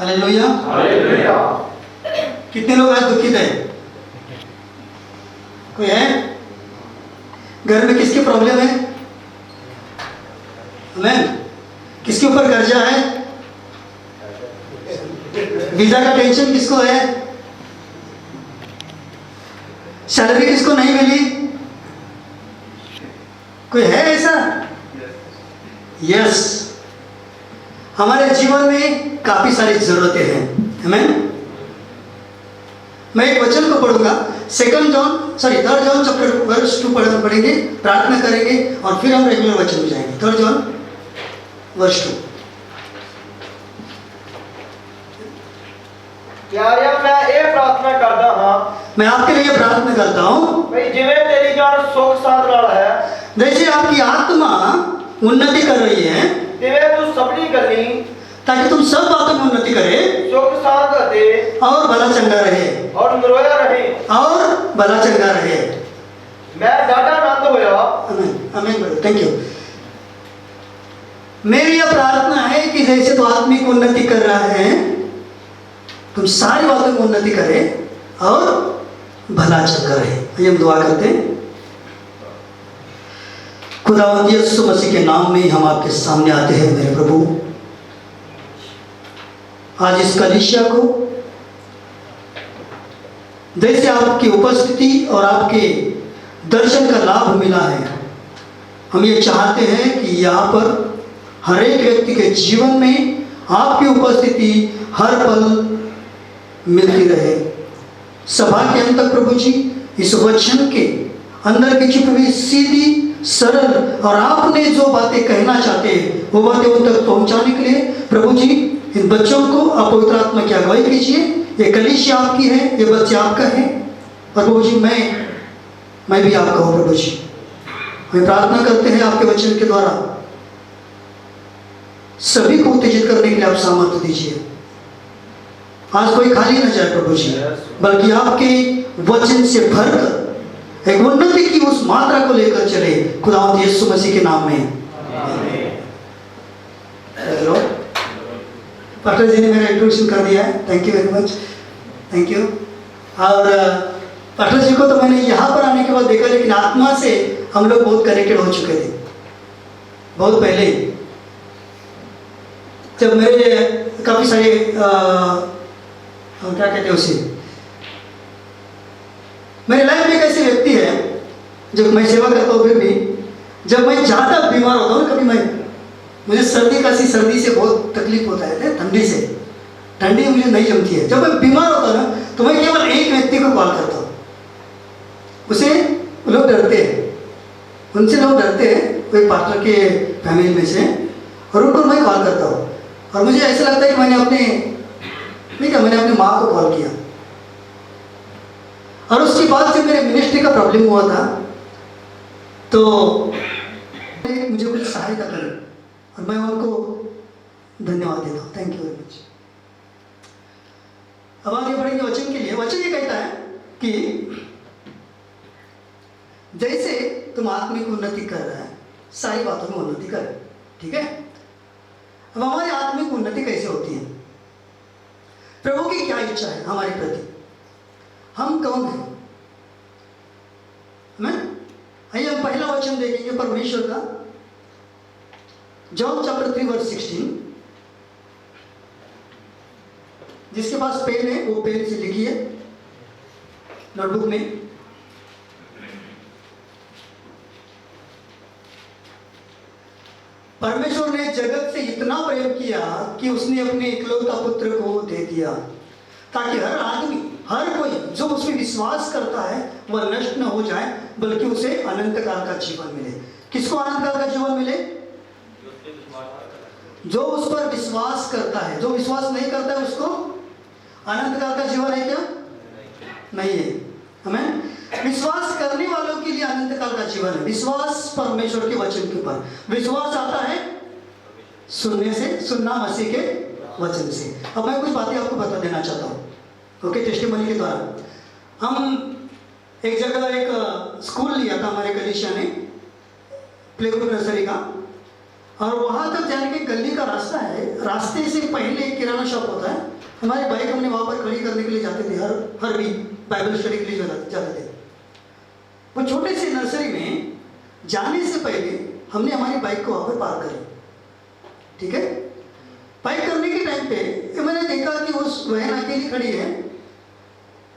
Hallelujah. Hallelujah. कितने लोग आज दुखित हैं? कोई है? घर में किसकी प्रॉब्लम है? आमीन। किसके ऊपर कर्जा है? वीजा का टेंशन किसको है? सैलरी किसको नहीं मिली? कोई है ऐसा? यस। हमारे जीवन में काफी सारी जरूरतें हैं। आमीन। मैं एक वचन को पढ़ूंगा, 3 जॉन चैप्टर वर्स 2 पढ़ेंगे, प्रार्थना करेंगे और फिर हम रेगुलर वचन में जाएंगे। 3 जॉन वर्स 2। प्यारिया मैं ये प्रार्थना करता हाँ, मैं आपके लिए प्रार्थना करता हूँ भाई जिवें तेरी जान सुख साथ नाल है, जैसे आपकी आत्मा उन्नति कर रही है, तिवें तू सबनी गल्ली ताकि तुम सब बातों में उन्नति करे सुख साथ दे और भला चंगा रहे और नरोया रहे। और भला चंगा रहे। मैं डाटा आनंद होया। आमीन। आमीन। Thank you. मेरी यह प्रार्थना है कि जैसे तो आत्मिक उन्नति कर रहा है, तुम सारी बातों में उन्नति करे और भला चंगा रहे। आइए हम दुआ करते हैं। खुदावंद यीशु मसीह के नाम में हम आपके सामने आते हैं मेरे प्रभु। आज इस कलीसिया को जैसे आपकी उपस्थिति और आपके दर्शन का लाभ मिला है, हम ये चाहते हैं कि यहाँ पर हर एक व्यक्ति के जीवन में आपकी उपस्थिति हर पल मिलती रहे। सभा के अंत तक प्रभु जी इस वचन के अंदर की छुपी हुई सीधी सरल और आपने जो बातें कहना चाहते हैं वो बातें उन तक पहुंचाने के लिए प्रभु जी इन बच्चों को आप पवित्र आत्मा की अगुवाई कीजिए। ये कलीसिया आपकी है, ये बच्चे आपका है और प्रभु जी मैं भी आपका हूँ। प्रभु जी हम प्रार्थना करते हैं आपके वचन के द्वारा सभी को उत्तेजित करने के लिए आप सामर्थ्य दीजिए। आज कोई खाली न जाए प्रभु जी, बल्कि आपके वचन से भरकर एक उन्नति की उस मात्रा को लेकर चले। खुदावंद यीशु मसीह के नाम में हेलो। पास्टर जी ने मेरा इंट्रोडक्शन कर दिया है, thank you very much, thank you. और पास्टर जी को तो मैंने यहाँ पर आने के बाद देखा, लेकिन आत्मा से हम लोग बहुत कनेक्टेड हो चुके थे बहुत पहले, जब मेरे काफ़ी सारे हम क्या कहते हैं उसे, मेरे लाइफ में एक ऐसे व्यक्ति है जब मैं सेवा करता हूँ, फिर भी जब मैं ज़्यादा बीमार होता हूँ, कभी मुझे सर्दी से बहुत तकलीफ होता है, ठंडी मुझे नहीं जमती है। जब मैं बीमार होता हूँ ना, तो मैं केवल एक व्यक्ति को कॉल करता हूँ। उसे लोग डरते हैं, उनसे लोग डरते हैं, कोई पास्टर के फैमिली में से, और उनको मैं कॉल करता हूँ। और मुझे ऐसा लगता है कि मैंने अपनी माँ को कॉल किया। और उसके बाद जब मेरे मिनिस्ट्री का प्रॉब्लम हुआ था, तो मुझे कुछ सहायता करें और मैं उनको धन्यवाद देता हूँ। Thank you very much. अब आगे बढ़ेंगे वचन के लिए। वचन ये कहता है कि जैसे तुम आत्मिक उन्नति कर रहे हैं, सारी बातों में उन्नति करें। ठीक है। अब हमारी आत्मिक उन्नति कैसे होती है? प्रभु की क्या इच्छा है हमारे प्रति? हम कौन हैं? आइए हम पहला वचन देखेंगे परमेश्वर का, जॉन चैप्टर 3 वर्स 16। जिसके पास पेन है वो पेन से लिखिए नोटबुक में। परमेश्वर ने जगत से इतना प्रेम किया कि उसने अपने इकलौता पुत्र को दे दिया, ताकि हर आदमी, हर कोई जो उसमें विश्वास करता है वह नष्ट न हो जाए, बल्कि उसे अनंत काल का जीवन मिले। किसको अनंत काल का जीवन मिले? जो उस पर विश्वास करता है। जो विश्वास नहीं करता है उसको अनंत काल का जीवन है क्या? नहीं है। हमें विश्वास करने वालों के लिए अनंत काल का जीवन है। विश्वास परमेश्वर के वचन के ऊपर विश्वास आता है सुनने से, सुनना मसीह के वचन से। अब मैं कुछ बातें आपको बता देना चाहता हूँ, ओके, टेस्टिमनी के द्वारा। हम एक जगह एक स्कूल लिया था हमारे कलीसिया ने, प्ले ग्रुप नर्सरी का, और वहाँ तक जाने के गली का रास्ता है। रास्ते से पहले एक किराना शॉप होता है हमारी बाइक हमने वहाँ पर खड़ी करने के लिए जाते थे, हर वीक बाइबल स्टडी के लिए जाते थे। वो छोटे से नर्सरी में जाने से पहले हमने हमारी बाइक को वहाँ पर पार्क करी, ठीक है। पार्क करने के टाइम पे मैंने देखा कि वो वैन अकेली खड़ी है,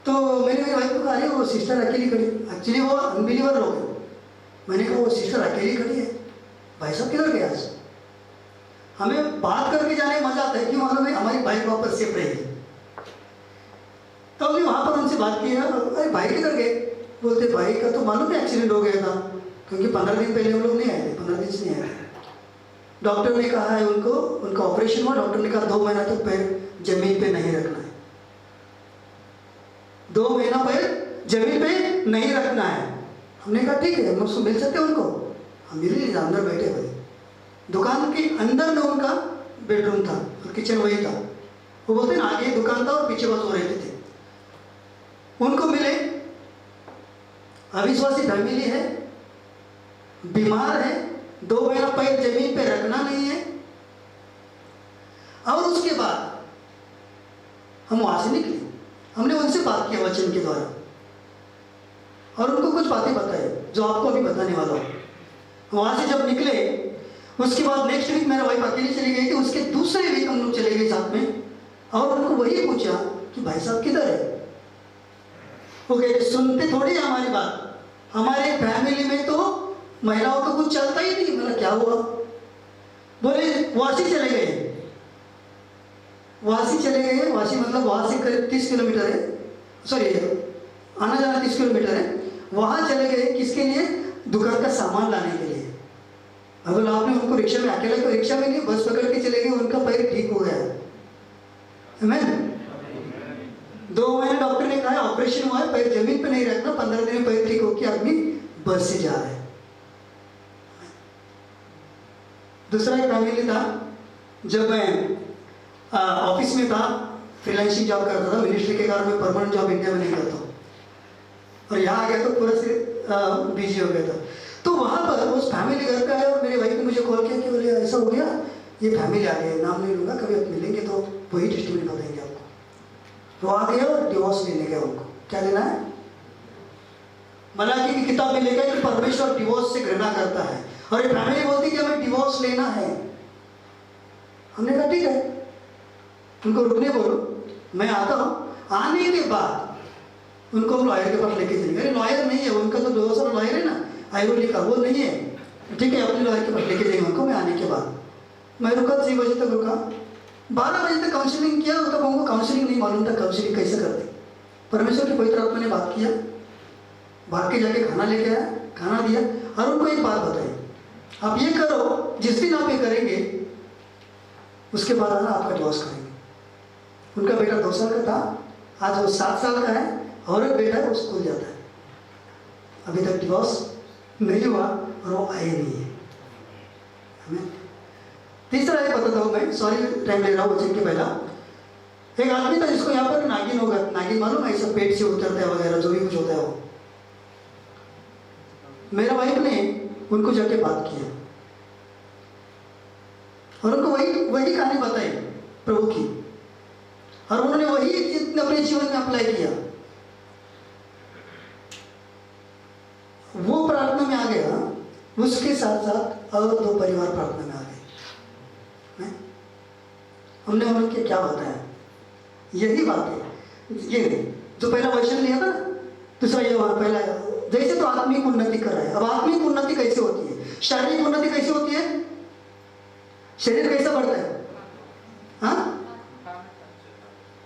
तो मैंने मेरी वाइफ को कहा अरे वो सिस्टर अकेली खड़ी, एक्चुअली वो अनबिलीवर लोग हैं। मैंने कहा वो सिस्टर अकेली खड़ी है, भाई साहब किधर गया आज? हमें बात करके जाने में मजा आता है, क्यों मालूम है, हमारी बाइक वापस सेफ रहेगी। तो हमने वहाँ पर उनसे बात की, अरे भाई किधर गए? बोलते भाई का तो मालूम है एक्सीडेंट हो गया था, क्योंकि 15 दिन पहले हम लोग नहीं आए थे, 15 दिन से नहीं आए थे। डॉक्टर ने कहा है उनका ऑपरेशन हुआ, डॉक्टर ने कहा 2 महीना तक पैर जमीन पे नहीं रखना है, 2 महीना पैर जमीन पे नहीं रखना है। हमने कहा ठीक है, हम उसको मिल सकते हैं उनको? हम मिल लीजिए, अंदर बैठे भाई, दुकान के अंदर में उनका बेडरूम था और किचन वही था। वो बोलते ना आगे दुकान था और पीछे बस वो रहते थे। उनको मिले, अविश्वासी फैमिली है, बीमार है, 2 महीना पैर जमीन पे रखना नहीं है। और उसके बाद हम वहां से निकले, हमने उनसे बात किया वचन के द्वारा और उनको कुछ बातें बताई जो आपको अभी बताने वाला हूं। वहां से जब निकले, उसके बाद नेक्स्ट वीक मेरा वाइफ अकेली चली गई थी, उसके दूसरे वीक हम लोग चले गए साथ में और उनको वही पूछा कि भाई साहब किधर है? वो कहते सुनते थोड़ी है हमारी बात, हमारे फैमिली में तो महिलाओं को कुछ चलता ही नहीं। मतलब क्या हुआ? बोले वासी चले गए। वासी चले गए, वासी मतलब वहां से करीब 30 किलोमीटर है, सॉरी आना जाना 30 किलोमीटर है। वहां चले गए किसके लिए? दुकान का सामान लाने के लिए। अगर आपने उनको रिक्शा में, अकेले को रिक्शा में नहीं, बस पकड़ के चले गए, उनका पैर ठीक हो गया। आमीन। 2 महीने डॉक्टर ने कहा ऑपरेशन हुआ है, पैर जमीन पे नहीं रखना, 15 दिन में पैर ठीक होकर आदमी बस से जा रहा है। दूसरा एक फैमिली था, जब मैं ऑफिस में था, फ्रीलांसिंग जॉब करता था, मिनिस्ट्री के कारण मैं परमानेंट जॉब इंडिया में नहीं करता हूँ और यहाँ आ गया तो पूरा से बिजी हो गया था। तो वहाँ पर उस फैमिली घर पे आया और मेरे भाई ने मुझे कॉल किया कि बोले ऐसा हो गया, ये फैमिली आ गई, नाम नहीं लूँगा, कभी आप मिलेंगे तो वही टेस्टिमनी बताएंगे आपको। वो आ गया और डिवोर्स लेने गया। उनको क्या लेना है? मलाकी की किताब में लिखा है कि परमेश्वर डिवोर्स से घृणा करता है और ये फैमिली बोलती कि हमें डिवोर्स लेना है। हमने कहा ठीक है, उनको रुकने बोलो, मैं आता हूँ। आने के बाद उनको हम लॉयर के पास लेके चलेंगे। अरे लॉयर नहीं है, उनका तो 2 साल लॉयर है ना, आयुर्वेदिक का, वो नहीं है, ठीक है, अपने लॉयर के पास लेके जाएंगे उनको। मैं आने के बाद मैं रुका, 3 बजे तक रुका, 12 बजे तक काउंसलिंग किया। तब हमको काउंसलिंग नहीं मालूम था काउंसलिंग कैसे करते। परमेश्वर की पवित्र आत्मा ने बात किया, भाग के जाके खाना लेके आया, खाना दिया और उनको एक बात बताई, आप ये करो, जिस दिन आप ये करेंगे उसके बाद आना, आपका डिवोर्स करेंगे। उनका बेटा 2 साल का था, आज वो 7 साल का है और एक बेटा है वो स्कूल जाता है। अभी तक डिवोर्स नहीं हुआ और वो आए नहीं है। हमें तीसरा एक बताता हूँ मैं, सॉरी टाइम ले रहा हूँ वचन के पहला। एक आदमी था जिसको यहाँ पर नागिन होगा, नागिन मालूम है, सब पेट से उतरता है वगैरह जो भी कुछ होता है वो। मेरा वाइफ ने उनको जाके बात किया और उनको वही कहानी बताई प्रभु की और उन्होंने वही अपने जीवन में अप्लाई किया। वो प्रार्थना में आ गया, उसके साथ साथ और 2 परिवार प्रार्थना में आ गए। हमने उनके क्या बताया? यही बात है, ये जो पहला वचन लिया था, दूसरा ये पहला जैसे तो आत्मिक उन्नति कर रहा है। अब आत्मिक उन्नति कैसे होती है? शारीरिक उन्नति कैसे होती है? शरीर कैसा बढ़ता है? हाँ,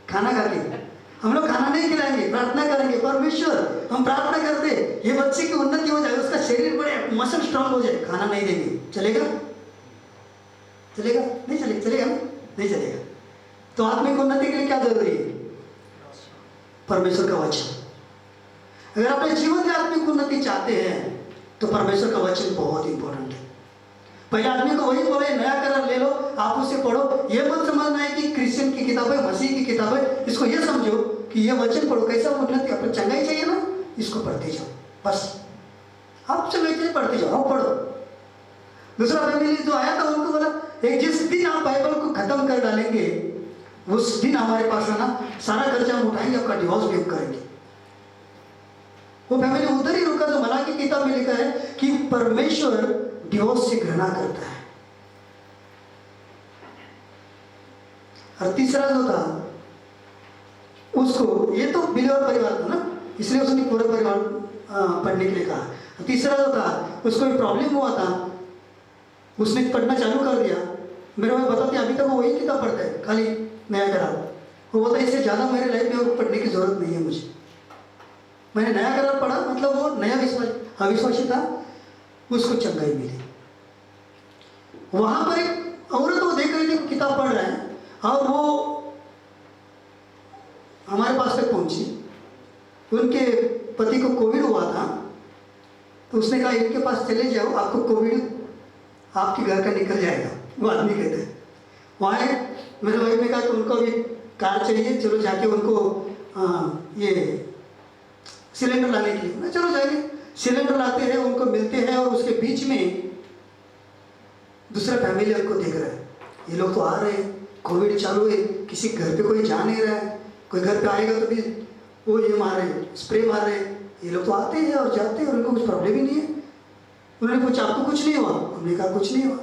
खाना खा के। हम लोग खाना नहीं खिलाएंगे, प्रार्थना करेंगे, परमेश्वर हम प्रार्थना करते ये बच्चे की उन्नति हो जाए, उसका शरीर बढ़े, मसल स्ट्रांग हो जाए। खाना नहीं देंगे, चलेगा? चलेगा? नहीं चलेगा, चलेगा ना? नहीं चलेगा। तो आत्मिक उन्नति के लिए क्या जरूरी है? परमेश्वर का वचन। अगर अपने जीवन में आत्मिक उन्नति चाहते हैं तो परमेश्वर का वचन बहुत इंपॉर्टेंट है। पहले आदमी को वही बोले, नया करार ले लो, आप उसे पढ़ो। ये मत समझना है कि क्रिश्चियन की किताब है, मसीह की किताब है। इसको ये समझो कि ये वचन पढ़ो, कैसा उन्नति, अपने चंगाई चाहिए ना, इसको पढ़ते जाओ, बस आप चंगाई चाहिए पढ़ते जाओ, आप पढ़ो। दूसरा फैमिली जो आया था उनको बोला, एक जिस दिन आप बाइबल को खत्म कर डालेंगे उस दिन हमारे पास आना, सारा खर्चा हम उठाएंगे, आपका डिवोर्स भी हम करेंगे। वो फैमिली उधर ही रुका जो मलाकी की किताब में लिखा है कि परमेश्वर डिवोर्स से घृणा करता है। और तीसरा जो था उसको, ये तो बिलीवर परिवार था ना, इसलिए उसने पूरा परिवार पढ़ने के लिए कहा। तीसरा जो था उसको एक प्रॉब्लम हुआ था, उसने पढ़ना चालू कर दिया। मेरे भाई बताते अभी तक वो वही किताब पढ़ता है, खाली नया करार। वो बोलता है इससे ज़्यादा मेरे लाइफ में और पढ़ने की ज़रूरत नहीं है मुझे। मैंने नया करार पढ़ा, मतलब वो नया अविश्वासी था, उसको चंगाई मिली। वहाँ पर एक औरत वो देख रही थी, किताब पढ़ रहा है, और वो हमारे पास तक पहुंची। उनके पति को कोविड हुआ था, तो उसने कहा इनके पास चले जाओ, आपको कोविड आपके घर का निकल जाएगा। वो आदमी कहते हैं वहाँ मेरे भाई ने कहा कि उनको भी कार चाहिए, चलो जाके उनको ये सिलेंडर लाने के लिए, चलो जाएंगे। सिलेंडर लाते हैं, उनको मिलते हैं, और उसके बीच में दूसरा फैमिली उनको देख रहा है। ये लोग तो आ रहे हैं, कोविड चालू है, किसी घर पे कोई जा नहीं रहा है, कोई घर पे आएगा तो भी वो ये मार रहे हैं, स्प्रे मार रहे हैं। ये लोग तो आते हैं और जाते हैं, उनको कुछ प्रॉब्लम ही नहीं है। उन्होंने पूछा आपको कुछ नहीं हुआ? हमने कहा कुछ नहीं हुआ।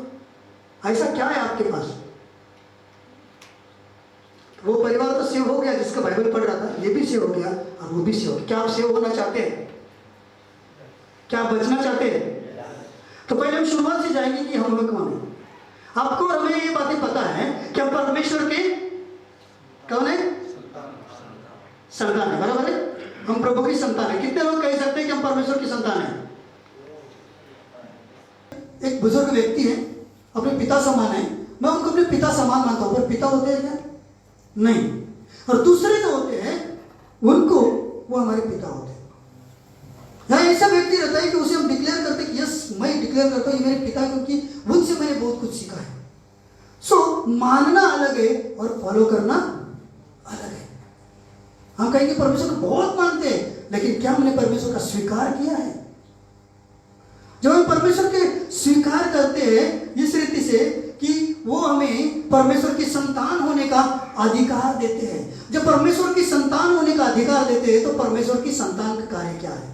ऐसा क्या है आपके पास? वो परिवार तो सेव हो गया जिसका बाइबल पढ़ रहा था, ये भी सेव हो गया और वो भी सेव हो गया। क्या आप सेव होना चाहते हैं? क्या आप बचना चाहते हैं? तो पहले हम शुरुआत से जाएंगे कि हम कौन है। आपको और हमें ये बातें पता है कि हम परमेश्वर के कौन है? संतान है, बराबर है। हम प्रभु की संतान है। कितने लोग कह सकते हैं कि हम परमेश्वर की संतान है? एक बुजुर्ग व्यक्ति है, अपने पिता समान है, मैं उनको अपने पिता समान मानता हूं, पर पिता होते हैं क्या? नहीं। और दूसरे जो होते हैं उनको वो हमारे पिता होते हैं। यहाँ ऐसा व्यक्ति रहता है कि उसे हम डिक्लेयर करते हैं कि यस मैं डिक्लेयर करता हूं ये मेरे पिता, क्योंकि उनसे मैंने बहुत कुछ सीखा है। सो मानना अलग है और फॉलो करना अलग है। हम कहेंगे परमेश्वर को बहुत मानते हैं, लेकिन क्या हमने परमेश्वर का स्वीकार किया है? जब हम परमेश्वर के स्वीकार करते हैं इस रीति से कि वो हमें परमेश्वर की संतान होने का अधिकार देते हैं। जब परमेश्वर की संतान होने का अधिकार देते हैं तो परमेश्वर की संतान का कार्य क्या है?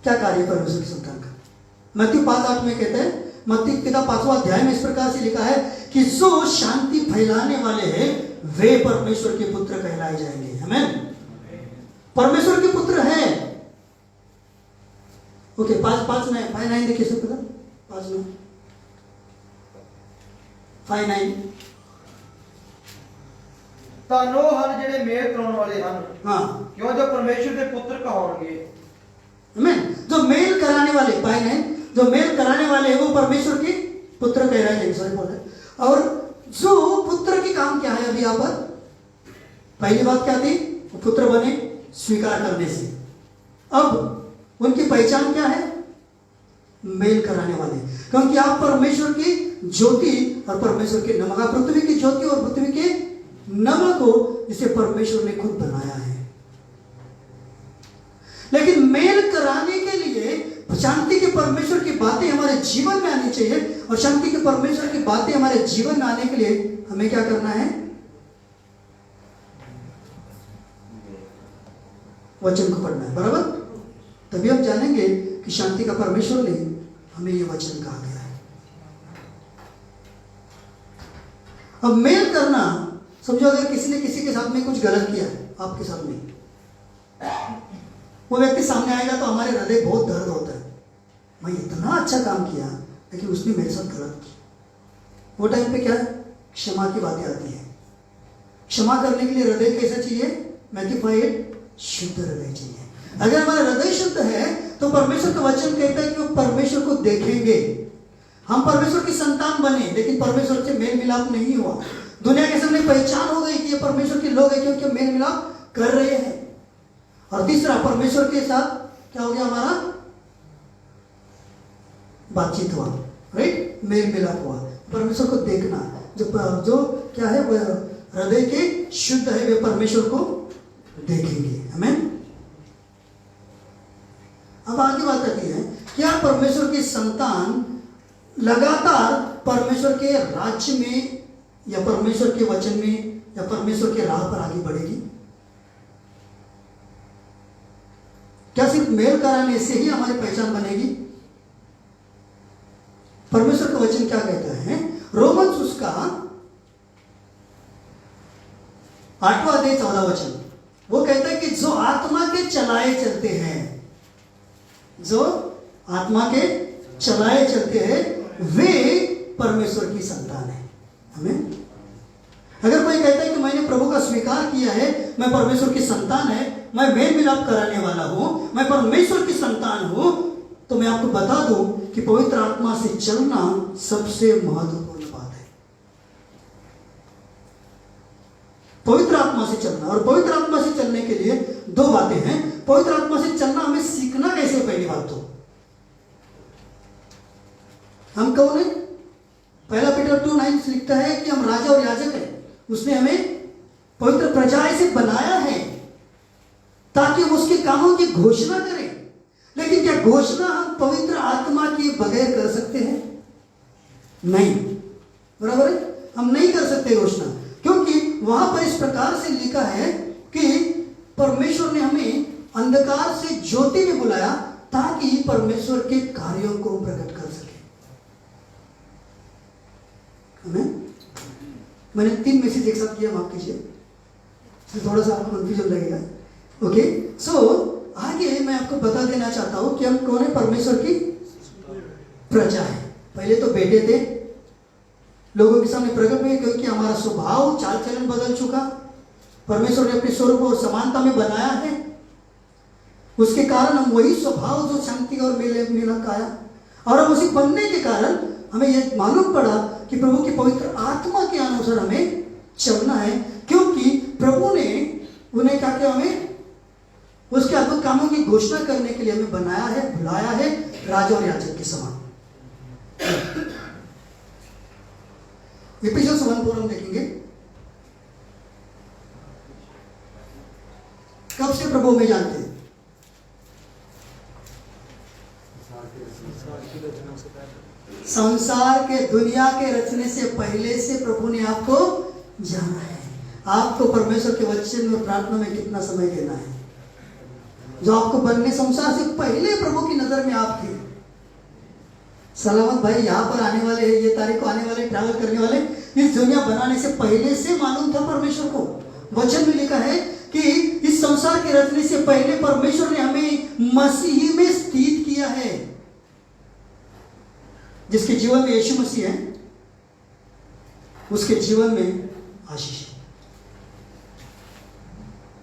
क्या कार्य है परमेश्वर की संतान का? मत्ती 5:8 में कहते हैं, मत्ती पिता 5वां अध्याय में इस प्रकार से लिखा है कि जो शांति फैलाने वाले हैं वे परमेश्वर के पुत्र कहलाए जाएंगे। आमीन। परमेश्वर के पुत्र है। ओके, 5:9 देखिए सब पता, 5:9 5:9 तानो हन जेडे मेल कराने वाले हन, हाँ, क्यों जो परमेश्वर के पुत्र कहोगे। आमीन। जो मेल कराने वाले, 5:9 जो मेल कराने वाले हैं वो परमेश्वर के पुत्र कह रहे हैं। सॉरी बोल रहे। और जो पुत्र के काम क्या है? अभी यहाँ पर पहली बात क्या थी? वो पुत्र बने स्वीकार करने से। अब उनकी पहचान क्या है? मेल कराने वाले, क्योंकि आप परमेश्वर की ज्योति और परमेश्वर के नमक, पृथ्वी की ज्योति और पृथ्वी के नमक को जिसे परमेश्वर ने खुद बनाया है। लेकिन मेल कराने के लिए शांति के परमेश्वर की बातें हमारे जीवन में आनी चाहिए, और शांति के परमेश्वर की बातें हमारे जीवन में आने के लिए हमें क्या करना है? वचन को पढ़ना है, बराबर। तभी हम जानेंगे कि शांति का परमेश्वर ने हमें ये वचन कहा गया है। अब मेल करना, समझो अगर किसी ने किसी के साथ में कुछ गलत किया है, आपके साथ में, वो व्यक्ति सामने आएगा तो हमारे हृदय बहुत दर्द होता है। मैं इतना अच्छा काम किया लेकिन उसने मेरे साथ गलत किया। वो टाइम पे क्या है? क्षमा की बातें आती है। क्षमा करने के लिए हृदय कैसा चाहिए? मैथ्यू 5:8 शुद्ध हृदय चाहिए। अगर हमारा हृदय शुद्ध है तो परमेश्वर का वचन कहता है कि वो परमेश्वर को देखेंगे। हम परमेश्वर की संतान बने लेकिन परमेश्वर से मेल मिलाप नहीं हुआ। दुनिया के सामने पहचान हो गई कि ये परमेश्वर के लोग हैं क्योंकि मेल मिलाप कर रहे हैं। और तीसरा, परमेश्वर के साथ क्या हो गया? हमारा बातचीत हुआ, राइट, मेल मिलाप हुआ। परमेश्वर को देखना, जो क्या है वह हृदय के शुद्ध है, वे परमेश्वर को देखेंगे। आमीन। अब आगे बात आती है, क्या परमेश्वर की संतान लगातार परमेश्वर के राज्य में या परमेश्वर के वचन में या परमेश्वर के राह पर आगे बढ़ेगी? क्या सिर्फ मेल कराने से ही हमारी पहचान बनेगी? परमेश्वर का वचन क्या कहता है? रोमन्स उसका 8वां अध्याय 14 वचन, वो कहता है कि जो आत्मा के चलाए चलते हैं, जो आत्मा के चलाए चलते हैं वे परमेश्वर की संतान है। हमें अगर कोई कहता है कि मैंने प्रभु का स्वीकार किया है, मैं परमेश्वर की संतान है, मैं मेल मिलाप कराने वाला हूं, मैं परमेश्वर की संतान हूं, तो मैं आपको बता दूं कि पवित्र आत्मा से चलना सबसे महत्वपूर्ण बात है। पवित्र आत्मा से चलना, और पवित्र आत्मा से चलने के लिए दो बातें हैं। पवित्र आत्मा से चलना हमें सीखना कैसे? पहली बात तो हम कौन है? 1 पीटर 2:9 लिखता है कि हम राजा और याजक हैं। उसने हमें पवित्र प्रजा से बनाया है ताकि हम उसके कामों की घोषणा करें। लेकिन क्या घोषणा हम पवित्र आत्मा के बगैर कर सकते हैं? नहीं, बराबर है, हम नहीं कर सकते घोषणा, क्योंकि वहां पर इस प्रकार से लिखा है कि परमेश्वर ने हमें अंधकार से ज्योति में बुलाया ताकि परमेश्वर के कार्यों को प्रकट कर सके। हमें मैंने 3 मैसेज एक साथ किया, माफ कीजिए, थोड़ा सा आपको कंफ्यूजन लगेगा। ओके, सो आगे मैं आपको बता देना चाहता हूं कि हम कौन है? परमेश्वर की प्रजा है। पहले तो बेटे थे, लोगों के सामने प्रकट हुए, क्योंकि हमारा स्वभाव चाल चलन बदल चुका। परमेश्वर ने अपने स्वरूप और समानता में बनाया है, उसके कारण हम वही स्वभाव जो शांति और मिलक आया, और हम उसी बनने के कारण हमें यह मालूम पड़ा कि प्रभु की पवित्र आत्मा के अनुसार हमें चलना है, क्योंकि प्रभु ने उन्हें क्या किया? हमें उसके अद्भुत कामों की घोषणा करने के लिए हमें बनाया है, बुलाया है, राजा और याजक के समान। एफिसियंस 1:4 हम देखेंगे। कब से प्रभु में जानते हैं? संसार के, दुनिया के रचने से पहले से प्रभु ने आपको जाना है। आपको परमेश्वर के वचन और प्रार्थना में कितना समय देना है? जो आपको बनने, संसार से पहले प्रभु की नजर में आप थे। सलामत भाई यहाँ पर आने वाले हैं, ये तारीख को आने वाले, ट्रैवल करने वाले, इस दुनिया बनाने से पहले से मालूम था परमेश्वर को। वचन में लिखा है कि इस संसार के रचने से पहले परमेश्वर ने हमें मसीह में स्थित किया है। जिसके जीवन में यीशु मसीह है, उसके जीवन में आशीष है।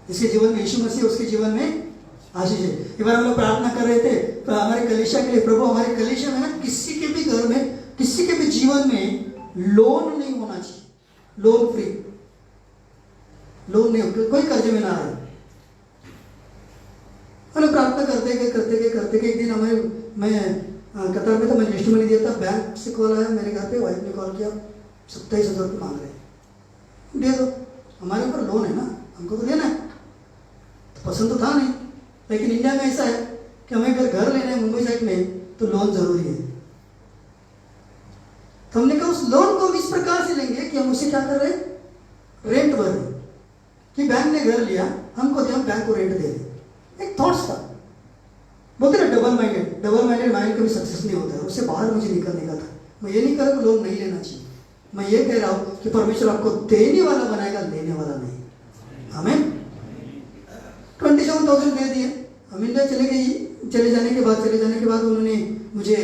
जिसके जीवन में यीशु मसीह, उसके जीवन में आशीष है। एक बार हम लोग प्रार्थना कर रहे थे तो हमारे कलीसिया के लिए, प्रभु हमारे कलीसिया में ना किसी के भी घर में, किसी के भी जीवन में लोन नहीं होना चाहिए, लोन फ्री, लोन नहीं, कोई कर्जे में ना आए। हम लोग प्रार्थना करते गए एक दिन हमारे, मैं कतार में था, मैंने लिस्ट में नहीं दिया था, बैंक से कॉल आया मेरे घर पे, वाइफ ने कॉल किया, 27,000 रुपये मांग रहे, दे दो, हमारे ऊपर लोन है ना, हमको तो देना है। तो पसंद तो था नहीं, लेकिन इंडिया में ऐसा है कि हमें अगर घर लेना है मुंबई साइड में तो लोन जरूरी है। तो हमने कहा उस लोन को हम इस प्रकार से लेंगे कि हम उसे क्या कर रहे हैं? रेंट भर रहे, कि बैंक ने घर लिया, हमको दे, हम बैंक को रेंट दे रहे। एक थॉट्स था, बोलते ना डबल माइंडेड माइंड कभी सक्सेस नहीं होता है, उससे बाहर मुझे निकलने का था। मैं ये नहीं कह रहा कि लोन नहीं लेना चाहिए, मैं ये कह रहा हूं कि परमेश्वर आपको देने वाला बनाएगा, लेने वाला नहीं। हमें 27,000 दे दिए। हम इंडिया चले जाने के बाद उन्होंने मुझे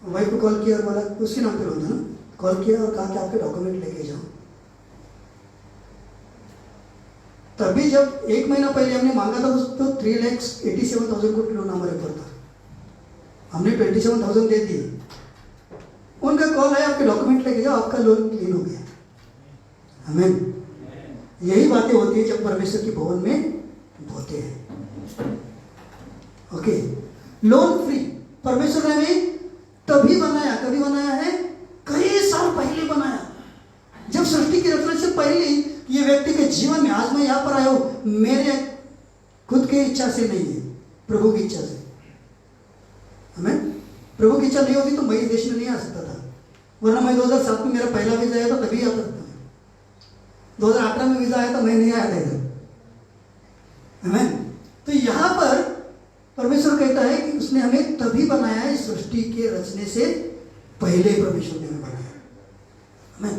वाइफ को कॉल किया और बोला, उसके नाम पे लोन था ना, कॉल किया और कहा कि आपके डॉक्यूमेंट लेके जाओ। तभी जब 1 महीना पहले हमने मांगा था तो 3,87,000 को लोन हमारे ऊपर था, हमने 27,000 दे दिए। उनका कॉल आया, आपके डॉक्यूमेंट लेके जाओ, आपका लोन क्लीन हो गया। हमें यही बातें होती है जब परमेश्वर की भवन में होते हैं। ओके, लोन फ्री परमेश्वर ने हमें तभी बनाया, कभी बनाया है? कई साल पहले बनाया, जब सृष्टि की रचना से पहले ये व्यक्ति के जीवन में। आज मैं यहाँ पर आया हूँ मेरे खुद की इच्छा से नहीं है, प्रभु की इच्छा से। हमें प्रभु की इच्छा नहीं होती तो मैं इस देश में नहीं आ सकता था, वरना मैं 2007 में मेरा पहला वीज़ा आया था तभी आता था। 2018 में वीज़ा आया था, मैं नहीं आया था इधर। आमीन। तो यहाँ पर परमेश्वर कहता है कि उसने हमें तभी बनाया है, सृष्टि के रचने से पहले परमेश्वर ने हमें बनाया। आमीन।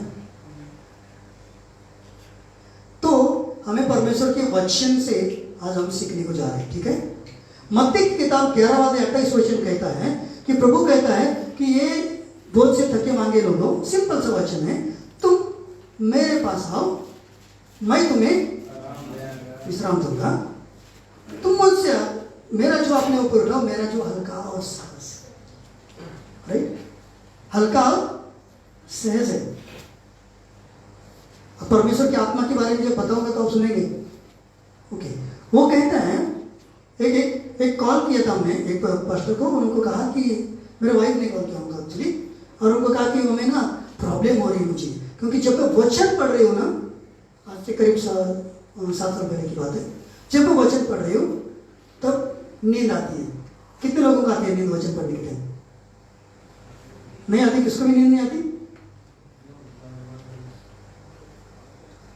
तो हमें परमेश्वर के वचन से आज हम सीखने को जा रहे हैं, ठीक है। मत्ती की किताब 11:28 कहता है कि प्रभु कहता है कि ये बोझ से थके मांगे लोगों, सिंपल सा वचन है, तुम मेरे पास आओ, मैं तुम्हें विश्राम दूंगा। तुम मुझसे मेरा जो अपने ऊपर उठाओ, मेरा जो हल्का और सहज, राइट, हल्का और सहज है। परमेश्वर की आत्मा के बारे में जब बताऊंगा तो आप सुनेंगे। ओके, वो कहता है, एक कॉल किया था हमने एक पास्टर को, उनको कहा कि मेरे वाइफ ने कॉल किया उनको एक्चुअली, और उनको कहा कि हमें ना प्रॉब्लम हो रही है मुझे, क्योंकि जब मैं वचन पढ़ रही हूँ ना, आज से करीब 7 साल पहले की बात है, जब मैं वचन पढ़ रही हूँ तब नींद आती है। कितने लोगों को आती है नींद वचन पढ़ने के टाइम? नहीं आती? किसको भी नींद नहीं आती?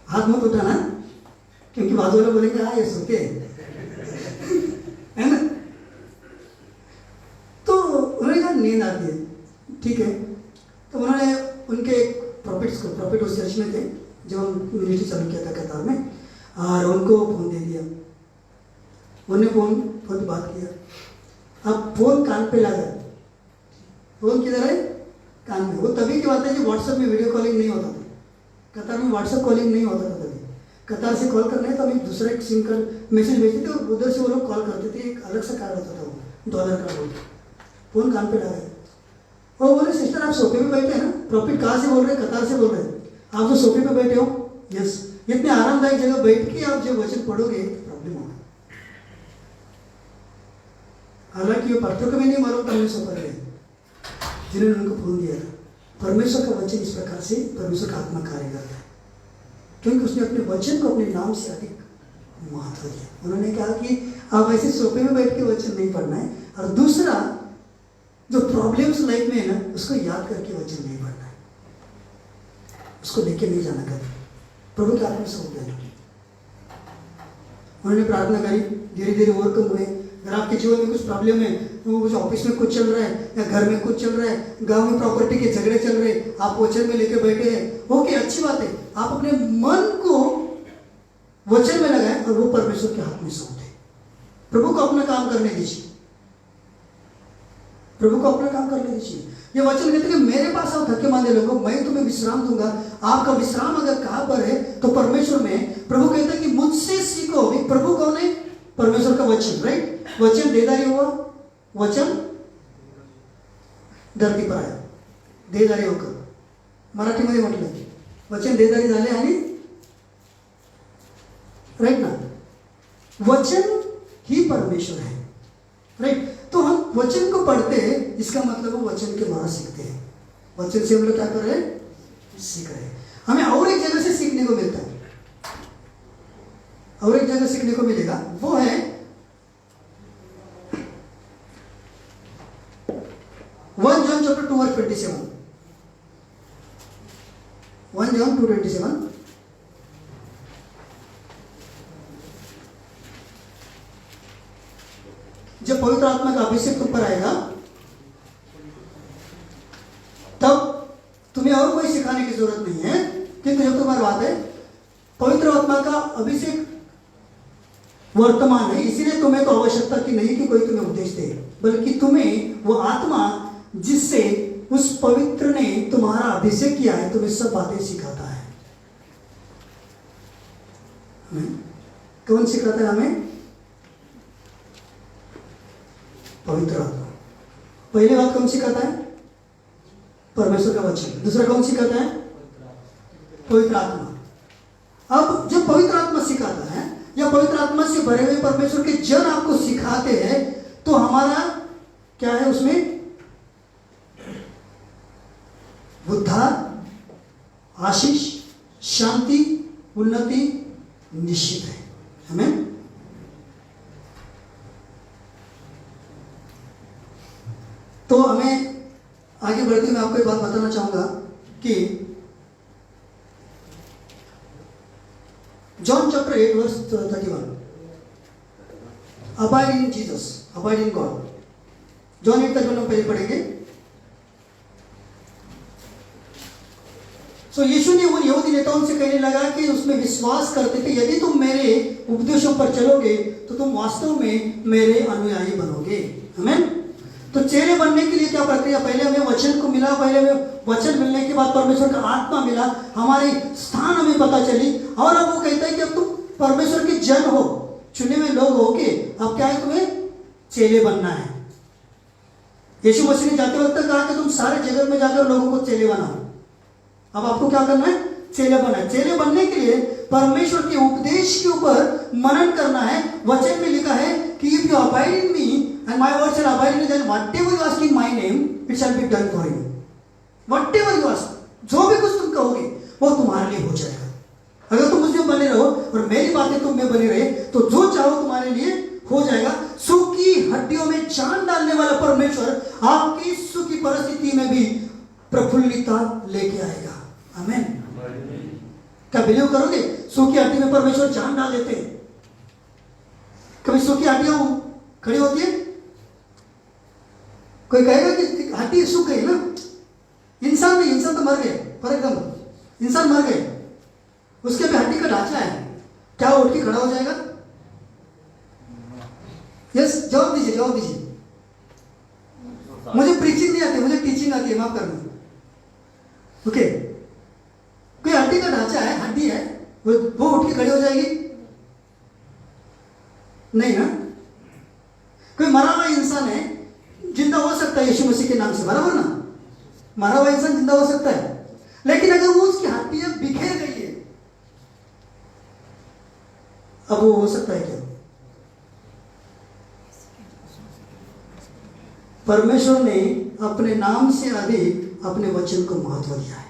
हाथ मत उठाना, क्योंकि बाजू वाले बोलेंगे हाँ ये सोते है ना। तो उन्होंने कहा नींद आती है, ठीक है। तो उन्होंने उनके प्रॉफिट्स को, प्रॉफिट उस चर्च में थे जब हम मिनिस्ट्री चालू किया था कतार में, और उनको फोन दे दिया। उन्होंने फोन पे बात किया। अब फोन कान पे लगा, फोन किधर है? कान में। वो तभी की बात है कि व्हाट्सएप में वीडियो कॉलिंग नहीं होता था, कतार में व्हाट्सएप कॉलिंग नहीं होता था तभी। कतार से कॉल करना है तो हम एक दूसरे सिम कार्ड मैसेज भेजते थे और उधर से वो लोग कॉल करते थे। एक अलग सा कार्ड होता था, वो $1 कार्ड होता। फोन कान पे लगा, वो बोले सिस्टर आप सोफे पे बैठे हैं ना? प्रॉफिट कहाँ से बोल रहे हैं? कतार से बोल रहे हैं। आप जो सोफे पे बैठे हो, यस, इतने आरामदायक जगह बैठ के आप जब वचन पढ़ोगे तो प्रॉब्लम होगा। हालांकि वो पास्टर को भी नहीं मालूम परमेश्वर पर है जिन्होंने उनको फोन दिया था। परमेश्वर का वचन इस प्रकार से परमेश्वर का आत्मा कार्य करता है, क्योंकि उसने अपने वचन को अपने नाम से अधिक महत्व दिया। उन्होंने कहा कि आप ऐसे सोफे में बैठ के वचन नहीं पढ़ना है, और दूसरा जो प्रॉब्लम्स लाइफ में है ना, उसको याद करके वचन नहीं पढ़ना है, उसको लेके नहीं जाना कभी। प्रभु के आत्मा से हो गया। उन्होंने प्रार्थना करी, धीरे धीरे ओवरकम हुए। अगर आपके जीवन में कुछ प्रॉब्लम है, वो कुछ ऑफिस में कुछ चल रहा है या घर में कुछ चल रहा है, गांव में प्रॉपर्टी के झगड़े चल रहे हैं, आप वचन में लेके बैठे हैं, ओके, अच्छी बात है। आप अपने मन को वचन में लगाएं और वो परमेश्वर के हाथ में सौंप दें। प्रभु को अपना काम करने दीजिए, प्रभु को अपना काम करने दीजिए। ये वचन कहते हैं कि मेरे पास आओ थके मांदे लोगों, मैं तुम्हें विश्राम दूंगा। आपका विश्राम अगर कहाँ पर है तो परमेश्वर में। प्रभु कहता है कि मुझसे सीखो। अभी प्रभु कौन है? परमेश्वर का वचन, राइट। वचन देदारी हुआ, वचन धरती पर आया, देदारी होकर। मराठीमध्ये म्हटलं वचन देदारी झाले आणि, राइट ना, वचन ही परमेश्वर है, राइट। तो हम वचन को पढ़ते हैं, इसका मतलब वो वचन के द्वारा सीखते हैं। वचन से हम लोग क्या कर रहे हैं? सीख रहे हैं। हमें और एक जगह से सीखने को मिलता है, और एक जगह सीखने को मिलेगा, वो है 1 John chapter 2 verse 27. 1 John 2:27. जब पवित्र आत्मा का अभिषेक तुम पर आएगा तब तुम्हें और कोई सिखाने की जरूरत नहीं है, क्योंकि जब तुम्हारी बात है पवित्र आत्मा का अभिषेक वर्तमान है, इसीलिए तुम्हें तो आवश्यकता की नहीं कि कोई तुम्हें उपदेश दे, बल्कि तुम्हें वो आत्मा जिससे उस पवित्र ने तुम्हारा अभिषेक किया है तुम्हें सब बातें सिखाता है। कौन सिखाता है हमें? पवित्र आत्मा। पहली बात कौन सिखाता है? परमेश्वर का वचन। दूसरा कौन सिखाता है? पवित्र आत्मा। अब जब पवित्र आत्मा सिखाता है या पवित्र आत्मा से भरे हुए परमेश्वर के जन आपको सिखाते हैं, तो हमारा क्या है उसमें? उद्धार, आशीष, शांति, उन्नति निश्चित है। हमें तो हमें आगे बढ़ते हुए मैं आपको एक बात बताना चाहूंगा कि John chapter 8 verse 31, abide in Jesus, abide in God. John 8 31 हम पहले पढ़ेंगे। सो यीशु ने उन यहूदी नेताओं से कहने लगा कि उसमें विश्वास करते थे, यदि तुम मेरे उपदेशों पर चलोगे तो तुम वास्तव में मेरे अनुयायी बनोगे। आमीन। तो चेले बनने के लिए क्या प्रक्रिया? पहले हमें वचन को मिला, पहले हमें वचन मिलने के बाद परमेश्वर का आत्मा मिला, हमारी स्थान हमें पता चली, और अब वो कहता है कि अब तुम परमेश्वर के जन हो, चुने हुए लोग हो के अब क्या है, तुम्हें चेले बनना है। यीशु मसीह ने जाते वक्त कहा कि तुम सारे जगत में जाकर लोगों को चेले बनाओ। अब आपको क्या करना है? चेले बनना है। चेले बनने के लिए परमेश्वर के उपदेश के ऊपर मनन करना है। वचन में लिखा है कि if you abide in me and my words shall abide in you, then whatever you ask in my name it shall be done for you. Whatever you ask, जो भी कुछ तुम कहोगे वो तुम्हारे लिए हो जाएगा। अगर तुम मुझमें बने रहो और मेरी बातें तुम में बनी रहे तो जो चाहो तुम्हारे लिए हो जाएगा। सूखी हड्डियों में जान डालने वाला परमेश्वर आपकी सूखी परिस्थिति में भी प्रफुल्लिता लेके आएगा। आमीन। क्या बिलीव करोगे? सूखी हड्डी में परमेश्वर जान डाल देते हैं। कभी सूखी हड्डियां खड़ी होती है, कोई कहेगा कि हड्डी सूख गई ना। इंसान नहीं, इंसान तो मर गए, फॉर एग्जाम्पल इंसान मर गए, उसके भी हड्डी का ढांचा है, क्या उठ के खड़ा हो जाएगा? यस, जवाब दीजिए, जवाब दीजिए। मुझे प्रीचिंग नहीं आती, मुझे टीचिंग आती है, माफ करना। ओके, कोई हड्डी का ढांचा है, हड्डी है, वो उठ के खड़ी हो जाएगी? नहीं ना। कोई मरा हुआ इंसान है, जिंदा हो सकता है यीशु मसीह के नाम से, बराबर ना। मरा हुआ इंसान जिंदा हो सकता है, लेकिन अगर वो उसकी हड्डियां बिखेर गई है, अब वो हो सकता है क्या? परमेश्वर ने अपने नाम से अधिक अपने वचन को महत्व दिया है,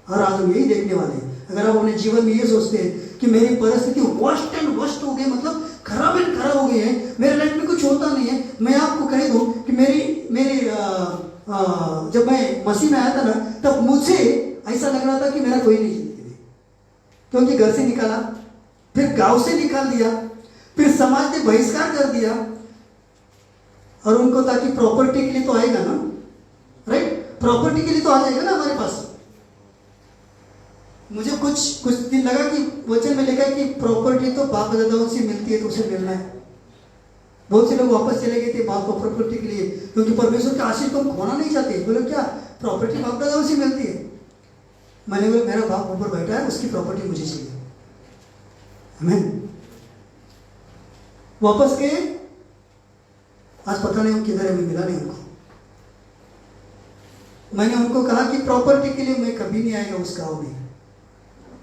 और आज हम यही देखने वाले हैं। अगर आप अपने जीवन में ये सोचते हैं कि मेरी परिस्थिति वर्स्ट एंड वर्स्ट हो गई, मतलब खराब एंड खराब हो गई है, मेरे लाइफ में कुछ होता नहीं है, मैं आपको कह दूं कि मेरी जब मैं मसीह में आया था ना, तब मुझे ऐसा लग रहा था कि मेरा कोई नहीं जिंदगी में, क्योंकि घर से निकाला, फिर गांव से निकाल दिया, फिर समाज ने बहिष्कार कर दिया, और उनको ताकि प्रॉपर्टी के लिए तो आएगा ना, राइट? प्रॉपर्टी के लिए तो आ जाएगा ना हमारे पास। मुझे कुछ दिन लगा कि वचन में लिखा है कि प्रॉपर्टी तो बाप दादाओं से मिलती है तो उसे मिलना है। बहुत से लोग वापस चले गए थे बाप को प्रॉपर्टी के लिए, क्योंकि परमेश्वर के आशीष को हम खोना नहीं चाहते। बोले क्या प्रॉपर्टी बाप दादाओं से मिलती है? मैंने बोला मेरा बाप ऊपर बैठा है, उसकी प्रॉपर्टी मुझे चाहिए। आमीन। वापस गए, आज पता नहीं हम किधर है, मैं मिला नहीं उनको। मैंने उनको कहा कि प्रॉपर्टी के लिए मैं कभी नहीं आएगा उस गांव में,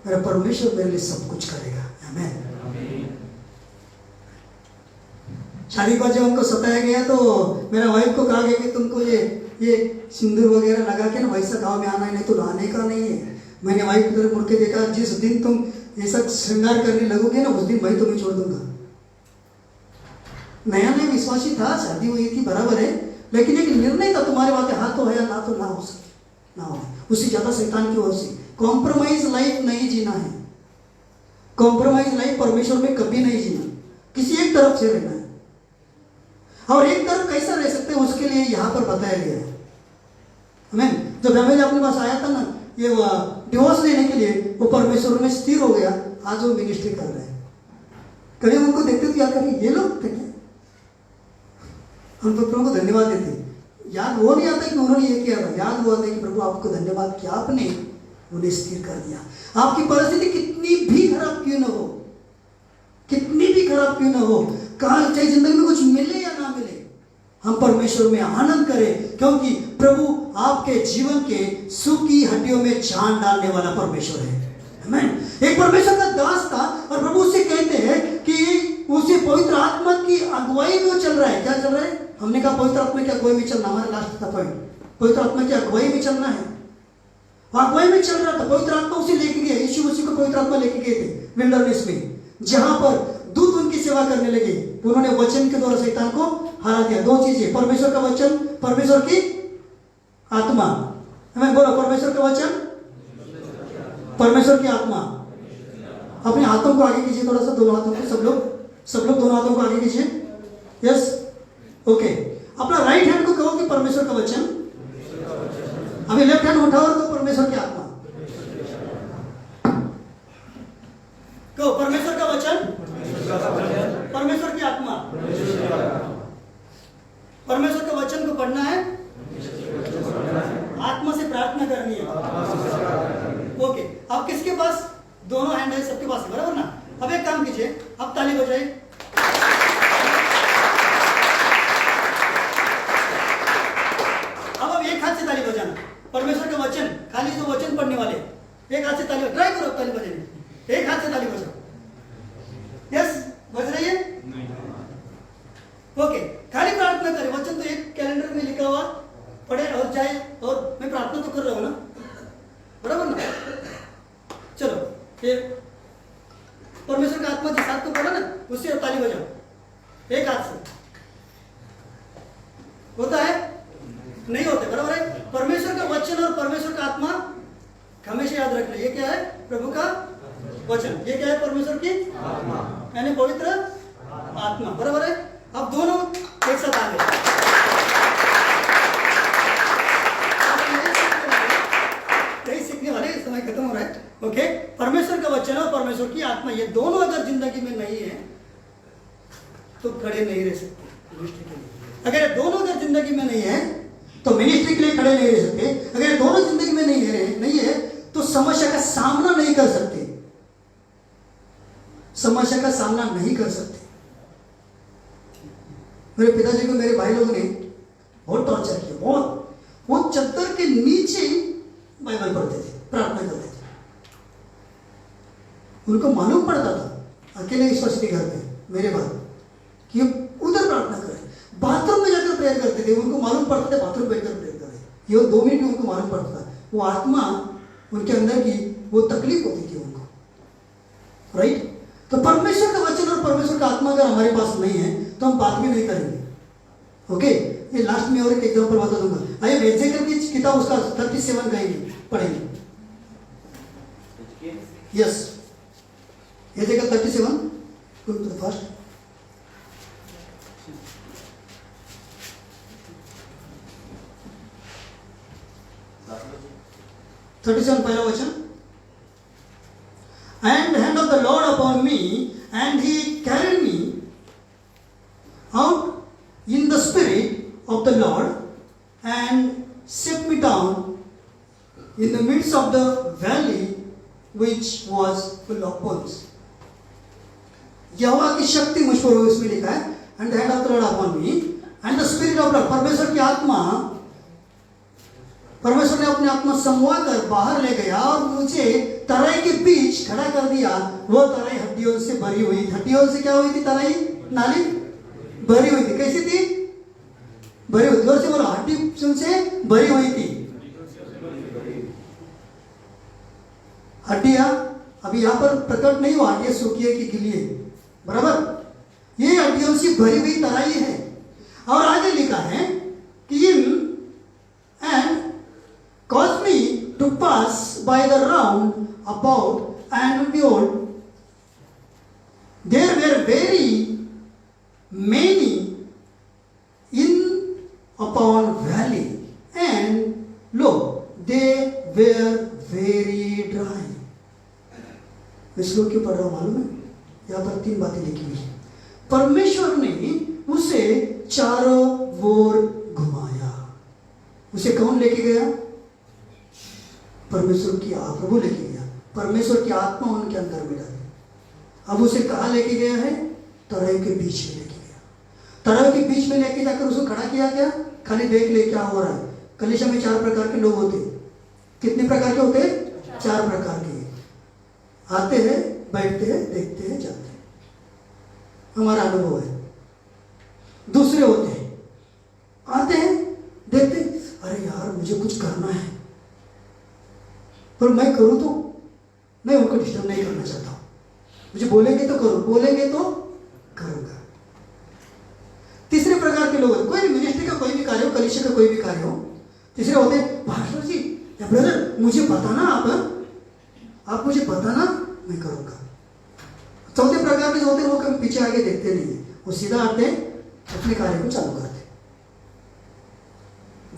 मेरा परमेश्वर मेरे लिए सब कुछ करेगा। आमीन। शादी का जब हमको सताया गया तो मेरा वाइफ को कहा गया कि तुमको ये सिंदूर वगैरह लगा के ना वैसा गांव में आना है, नहीं तो लाने का नहीं है। मैंने वाइफ की तरफ मुड़ के देखा, जिस दिन तुम ऐसा श्रृंगार करने लगोगे ना, उस दिन मैं तुम्हें छोड़ दूंगा। नया नया विश्वासी था, शादी हुई थी, बराबर है, लेकिन एक निर्णय था, तुम्हारे बातें हाँ तो है या ना तो ना हो सके, ना हो। उससे ज्यादा शैतान की ओर से कॉम्प्रोमाइज लाइफ नहीं जीना है। कॉम्प्रोमाइज लाइफ परमेश्वर में कभी नहीं जीना, किसी एक तरफ से रहना है। और एक तरफ कैसा रह सकते हैं उसके लिए यहाँ पर बताया गया है। आमीन। जब हमें अपने पास आया था ना ये डिवोर्स लेने के लिए, वो परमेश्वर में स्थिर हो गया, आज वो मिनिस्ट्री कर रहे हैं। कभी हम उनको देखते थे क्या करें, ये लोग थे क्या? हम तो प्रभु को धन्यवाद देते। याद वो नहीं आता कि उन्होंने ये किया था, याद वो आता है कि प्रभु आपको धन्यवाद कि आपने उन्हें स्थिर कर दिया। आपकी परिस्थिति कितनी भी खराब क्यों ना हो, कितनी भी खराब क्यों ना हो, कहा चाहे जिंदगी में कुछ मिले या ना मिले, हम परमेश्वर में आनंद करें, क्योंकि प्रभु आपके जीवन के सूखी हड्डियों में जान डालने वाला परमेश्वर है। आमीन। एक परमेश्वर का दास था और प्रभु उसे कहते हैं कि उसे पवित्र आत्मा की अगुवाई में चल रहा है। क्या चल रहा है? हमने कहा पवित्र आत्मा की अगुवाई में चलना, हमारा लास्ट था पॉइंट, पवित्र आत्मा की अगुवाई में चलना है। अगुवाई में चल रहा था, पवित्र आत्मा उसे लेके गया, यीशु मसीह को पवित्र आत्मा लेके गए थे विल्डरनेस में, जहां पर दूत उनकी सेवा करने लगे। उन्होंने वचन के द्वारा शैतान को हरा दिया। दो चीजें, परमेश्वर का वचन, परमेश्वर की आत्मा। हमें बोलो परमेश्वर का वचन, परमेश्वर की आत्मा। अपने हाथों को आगे कीजिए, थोड़ा सा दोनों हाथों को, सब लोग दोनों हाथों को आगे कीजिए। Yes, okay. अपना राइट हैंड को कहो कि परमेश्वर का वचन, अभी लेफ्ट हैंड उठाओ और कहो परमेश्वर की आत्मा। कहो परमेश्वर का वचन, परमेश्वर की आत्मा। परमेश्वर के वचन को पढ़ना है, आत्मा से प्रार्थना करनी है। ओके, अब किसके पास दोनों हैंड है? सबके पास है, बराबर ना? अब एक काम कीजिए, अब ताली बजाइए। अब एक हाथ से ताली बजाना। परमेश्वर के वचन, खाली जो वचन पढ़ने वाले, एक हाथ से ताली ट्राई करो, ताली बजाने। एक हाथ से ताली बजाओ। यस, बज रही है? ओके, खाली प्रार्थना करें। वचन तो एक कैलेंडर में लिखा हुआ, पढ़े और जाए, और मैं प्रार्थना तो कर रहा हूं ना, बराबर ना? चलो फिर परमेश्वर का आत्मा जिस हाथ को पढ़ा ना, उससे अब ताली बजाओ एक हाथ से। होता है? नहीं होता, बराबर है? परमेश्वर का वचन और परमेश्वर का आत्मा हमेशा याद रखना। ये क्या है? प्रभु का वचन। ये क्या है? परमेश्वर की आत्मा, यानी पवित्र आत्मा, बराबर है? अब दोनों एक साथ आ गए। यही सीखने वाले, समय खत्म हो रहा है। ओके, परमेश्वर का वचन और परमेश्वर की आत्मा, ये दोनों अगर जिंदगी में नहीं है तो खड़े नहीं रह सकते मिनिस्ट्री के लिए। अगर ये दोनों अगर जिंदगी में नहीं है तो मिनिस्ट्री के लिए खड़े नहीं रह सकते। अगर ये दोनों जिंदगी में नहीं है तो समस्या का सामना नहीं कर सकते, समस्या का सामना नहीं कर सकते। मेरे पिताजी को मेरे भाई लोगों ने बहुत टॉर्चर किया, बहुत। वो चद्दर के नीचे बाइबल पढ़ते थे, प्रार्थना करते थे। उनको मालूम पड़ता था अकेले ईश्वर घर पे मेरे बाद कि उधर प्रार्थना करें। बाथरूम में जाकर प्रेयर करते थे, उनको मालूम पड़ता था बाथरूम में जाकर प्रेयर करें। ये 2 मिनट में उनको मालूम पड़ता था। वो आत्मा उनके अंदर की वो तकलीफ होती थी उनको, राइट? तो परमेश्वर का वचन और परमेश्वर का आत्मा अगर हमारे पास नहीं है तो हम बात भी नहीं करेंगे। ओके, ये लास्ट में और एक एग्जांपल बता दूंगा। आइए एजेकियल की किताब उसका 37 कहेंगे, पढ़ेंगे। Yes, Ezekiel 37 first. पहला वचन। And the hand of the Lord upon me, and he carried me out in the spirit of the Lord, and set me down in the midst of the valley which was full of bones. यहोवा की शक्ति मुझ पर, इसमें लिखा है, and the hand of the Lord upon me, and the spirit of the Lord, परमेश्वर की आत्मा, परमेश्वर ने अपने आत्मा समवा कर बाहर ले गया और मुझे तराई के बीच खड़ा कर दिया। वो तराई हड्डियों से भरी हुई। हड्डियों से क्या हुई थी? तराई, नाली भरी हुई थी। कैसी थी? भरी हुई। जोर से बोलो, हड्डियों से भरी हुई थी। हड्डियां अभी यहां पर प्रकट नहीं हुआ, हड्डियां सूखी है कि गिली है, बराबर? ये हड्डियों से भरी हुई तराई है। और आगे लिखा है कि and caused me to pass by the round about, and behold, there were very many in upon valley, and lo, they were very dry. मैं श्लोक क्यों पढ़ रहा हूं मालूम है? यहां पर 3 बातें लिखी हुई है। परमेश्वर ने उसे चारों ओर घुमाया। उसे कौन लेके गया? परमेश्वर की प्रभु लेके गया। परमेश्वर की आत्मा उनके अंदर मिला दी। अब उसे कहाँ लेके गया है? तराई के बीच में लेके गया। तराई के बीच में लेके जाकर उसको खड़ा किया गया। खाली देख ले क्या हो रहा है। कलीसिया में 4 प्रकार के लोग होते। कितने प्रकार के होते? 4 प्रकार के। आते हैं, बैठते हैं, देखते हैं, जाते हैं। हमारा अनुभव है। दूसरे होते हैं, आते हैं, देखते, अरे यार मुझे कुछ करना है, पर मैं करूं तो मैं उनको डिस्टर्ब नहीं करना चाहता हूं। मुझे बोलेंगे तो करो, बोलेंगे तो करूंगा। तीसरे प्रकार के लोग, कोई भी मिनिस्ट्री का कोई भी कार्य हो, कलीसिया का कोई भी कार्य हो, तीसरे होते हैं पास्टर जी या ब्रदर मुझे बताना, आप मुझे बताना, मैं करूँगा। चौथे प्रकार के जो होते हैं वो कभी पीछे आगे देखते नहीं है, वो सीधा आते हैं अपने कार्य को चालू करते हैं।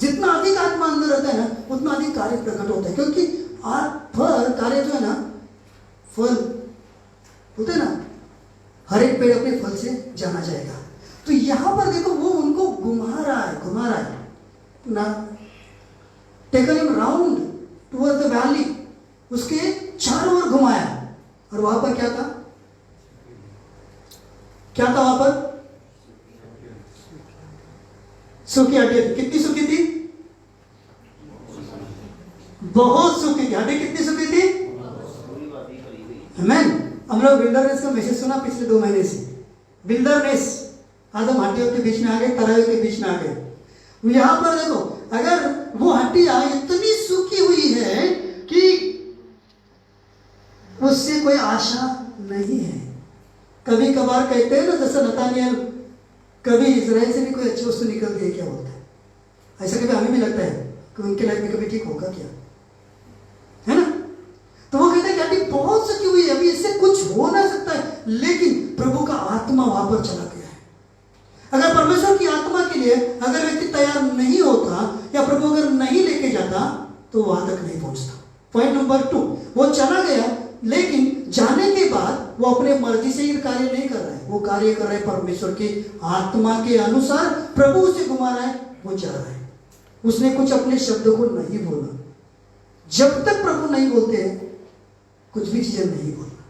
जितना अधिक आत्मा अंदर रहता है ना उतना अधिक कार्य प्रकट होता है, क्योंकि फल कार्य जो है ना, फल होते हैं ना, हर एक पेड़ अपने फल से जाना जाएगा। तो यहां पर देखो वो उनको घुमा रहा है ना, taken him round toward the valley, उसके चारों ओर घुमाया। और वहां पर क्या था वहां पर? सूखी हड्डियां थी। कितनी सूखी थी? बहुत सूखी थी। हड्डी कितनी सूखी थी? आमीन। हम लोग विल्डरनेस का मैसेज सुना पिछले 2 महीने से। विल्डरनेस, आज हम हड्डियों के बीच में आ गए, तराइयों के बीच में आ गए। यहां पर देखो, अगर वो हड्डियां इतनी सूखी हुई है कि उससे कोई आशा नहीं है। कभी कभार कहते हैं ना, जैसे नतानियल, कभी इजराइल से भी कोई अच्छी वस्तु निकलती है क्या बोलते हैं, ऐसा कभी हमें भी लगता है कि उनके लाइफ में कभी ठीक होगा क्या, है ना? तो वो कहते हैं कि हड्डी बहुत सूखी हुई है, अभी इससे कुछ हो ना सकता है, लेकिन प्रभु का आत्मा वहां पर चला गया है। अगर परमेश्वर की आत्मा के लिए अगर व्यक्ति तैयार नहीं होता या प्रभु अगर नहीं लेके जाता तो वहां तक नहीं पहुंचता। पॉइंट नंबर 2, वो चला गया, लेकिन जाने के बाद वो अपने मर्जी से ही कार्य नहीं कर रहा है, वो कार्य कर रहा है परमेश्वर की आत्मा के अनुसार। प्रभु उसे घुमा रहा है, वो जा रहा है। उसने कुछ अपने शब्द को नहीं बोला। जब तक प्रभु नहीं बोलते हैं कुछ भी चीजें नहीं बोलना।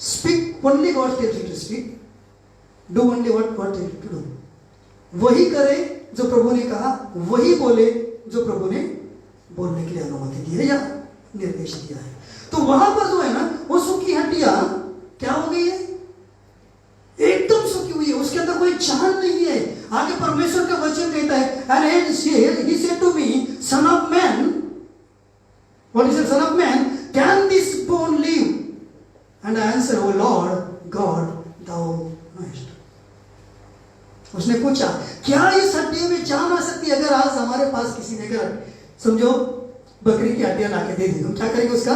Speak only God tells you to speak, do only what God tells you to do. वही करे जो प्रभु ने कहा, वही बोले जो प्रभु ने बोलने के लिए अनुमति दी है या निर्देश दिया है। तो वहां पर जो है ना, वो सूखी हड्डियां क्या हो गई है? एकदम सूखी हुई है, उसके अंदर कोई जान नहीं है। आगे परमेश्वर का वचन कहता है, and he said to me, son of man, what is it, son of man, can this bone live? And I answered, oh Lord God, thou knowest. उसने पूछा, क्या इस हड्डियों में जान आ सकती है? अगर आज हमारे पास किसी ने अगर समझो बकरी की हड्डियां लाके दे दी, हम क्या करेंगे? उसका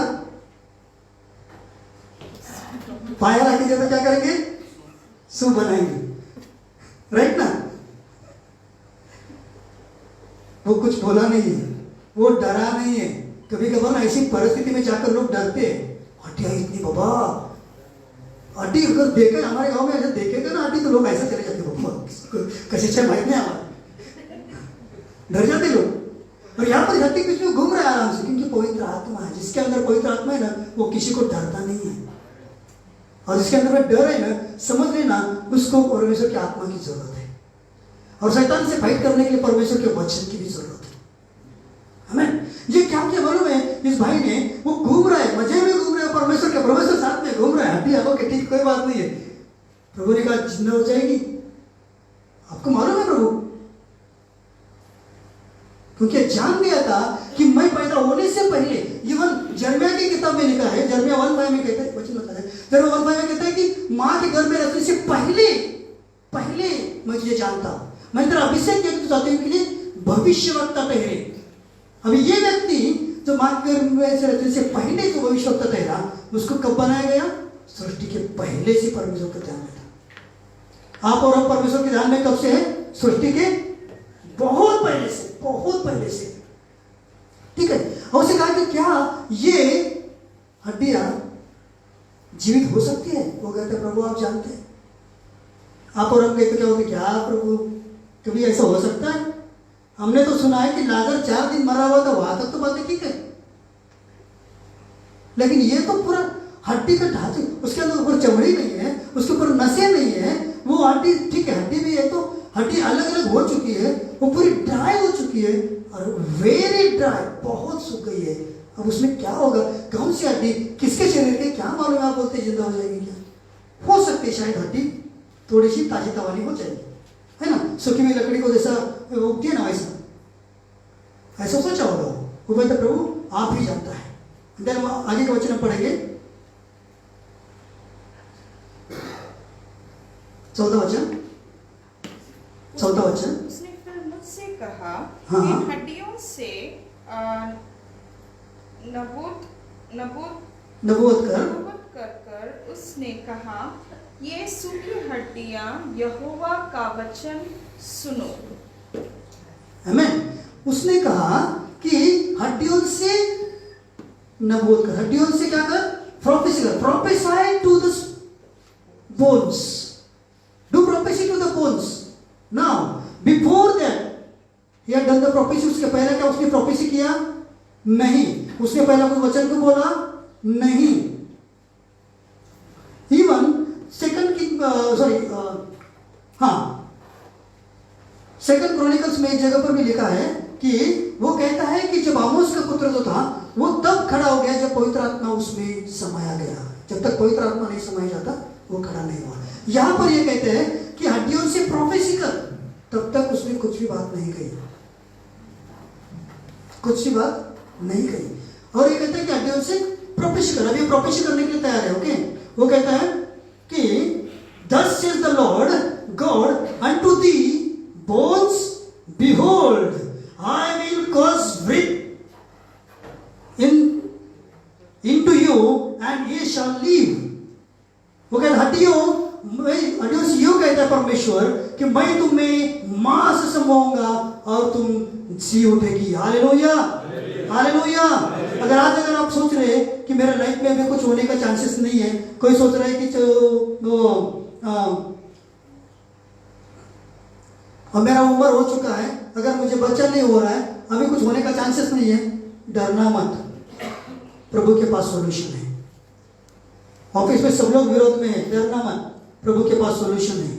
पाया लाके दे तो क्या करेंगे? सूप बनाएंगे, राइट ना? वो कुछ बोला नहीं है, वो डरा नहीं है। कभी कभार ना ऐसी परिस्थिति में जाकर लोग डरते हैं, हड्डियां इतनी बाबा, हड्डी अगर देखे हमारे गांव में ऐसे देखेगा ना हड्डी तो लोग ऐसा चले जाते, बाबा कशिशा माहित नहीं हमारे, डर जाते लोग। और यहाँ पर हड्डी कुछ में घूम रहा है आराम से, क्योंकि पवित्र आत्मा है। जिसके अंदर पवित्र आत्मा है ना, वो किसी को डरता नहीं है। और जिसके अंदर में डर है ना, समझ लेना उसको परमेश्वर की आत्मा की जरूरत है। और शैतान से फाइट करने के लिए परमेश्वर के वचन की भी जरूरत है। हमें ये क्या क्या मालूम है? इस भाई ने वो घूम रहा है, मजे में घूम रहा है, परमेश्वर साथ में घूम रहा है। हड्डी आगे ठीक, कोई बात नहीं है। प्रभु ने कहा जिंदा हो जाएगी। आपको मालूम है प्रभु, क्योंकि जान गया था कि मैं पैदा होने से पहले, इवन जर्मिया की किताब में लिखा है, जर्मिया 1:5 में कहता है, वचन होता है, जर्मिया 1:5 में कहता है कि मां के घर में रखने से पहले मैं तुझे जानता हूं, मैं तेरा अभिषेक किया चाहती हूं कि भविष्यवक्ता ठहरे। अभी ये व्यक्ति जो मां के घर में से रखने से पहले जो भविष्यवक्ता ठहरा, उसको कब बनाया गया? सृष्टि के पहले से परमेश्वर का ध्यान में था। आप और हम परमेश्वर के ध्यान में कब से है? सृष्टि के बहुत पहले से। ठीक है। और उसे कहा कि क्या ये हड्डियां जीवित हो सकती है? वो कहते प्रभु आप जानते हैं। आप और हम कहते क्या होते, क्या प्रभु कभी ऐसा हो सकता है? हमने तो सुना है कि लाजर 4 दिन मरा हुआ था, वहां तक तो बातें ठीक है, लेकिन ये तो पूरा हड्डी का ढांचा, उसके अंदर ऊपर चमड़ी नहीं है, उसके ऊपर नसें नहीं है, वो हड्डी ठीक है, हड्डी भी है तो हड्डी अलग अलग हो चुकी है, वो पूरी ड्राई हो चुकी है और वेरी ड्राई, बहुत सूख गई है। अब उसमें क्या होगा? कौन सी हड्डी किसके शरीर के, क्या मालूम? आप बोलते जिंदा हो जाएगी क्या? हो सकती है शायद हड्डी थोड़ी सी ताजी तवानी हो जाएगी, है ना? सूखी हुई लकड़ी को जैसा उगती है ना, ऐसा सोचा होगा वो बोलते प्रभु आप ही जानता है। देन आगे के वचन पढ़ेंगे, 14 वचन। उसने फिर मुझसे कहा, हाँ। इन हड्डियों से नबूवत कर नबूवत कर उसने कहा, ये सूखी हड्डियां यहोवा का वचन सुनो। आमीन। उसने कहा कि हड्डियों से नबूवत कर, हड्डियों से क्या कर, प्रोफेसी कर, prophesy to the bones, do prophecy to the bones. Now before that he had done the prophecy, उसके पहले क्या उसने प्रोफेसी किया? नहीं। उसने पहले कोई वचन को बोला? नहीं। Even second king second chronicles में एक जगह पर भी लिखा है कि वो कहता है कि जब आमोस का पुत्र जो था वो तब खड़ा हो गया जब पवित्र आत्मा उसमें समाया गया। जब तक पवित्र आत्मा नहीं समाया जाता वो खड़ा नहीं हुआ। यहां पर ये कहते हैं कि हड्डियों से प्रोफेसी कर, तब तक उसने कुछ भी बात नहीं कही, कुछ भी बात नहीं कही। और ये कहता है कि हड्डियों से प्रोफेसी कर। अभी प्रोफेसी करने के लिए तैयार है। ओके, वो कहता है कि thus says the Lord God unto thee bones, behold I will cause breath into you and ye shall live। वो कहता हड्डियों से यूं कहता है परमेश्वर कि मैं तुम्हें मांस समाऊंगा और तुम जी उठेगी। Hallelujah, hallelujah. अगर आप सोच रहे हैं कि मेरे लाइफ में अभी कुछ होने का चांसेस नहीं है, कोई सोच रहा है कि और मेरा उम्र हो चुका है, अगर मुझे बच्चा नहीं हो रहा है, अभी कुछ होने का चांसेस नहीं है, डरना मत, प्रभु के पास सॉल्यूशन है। ऑफिस में सब लोग विरोध में है, डरना मत, प्रभु के पास सॉल्यूशन है।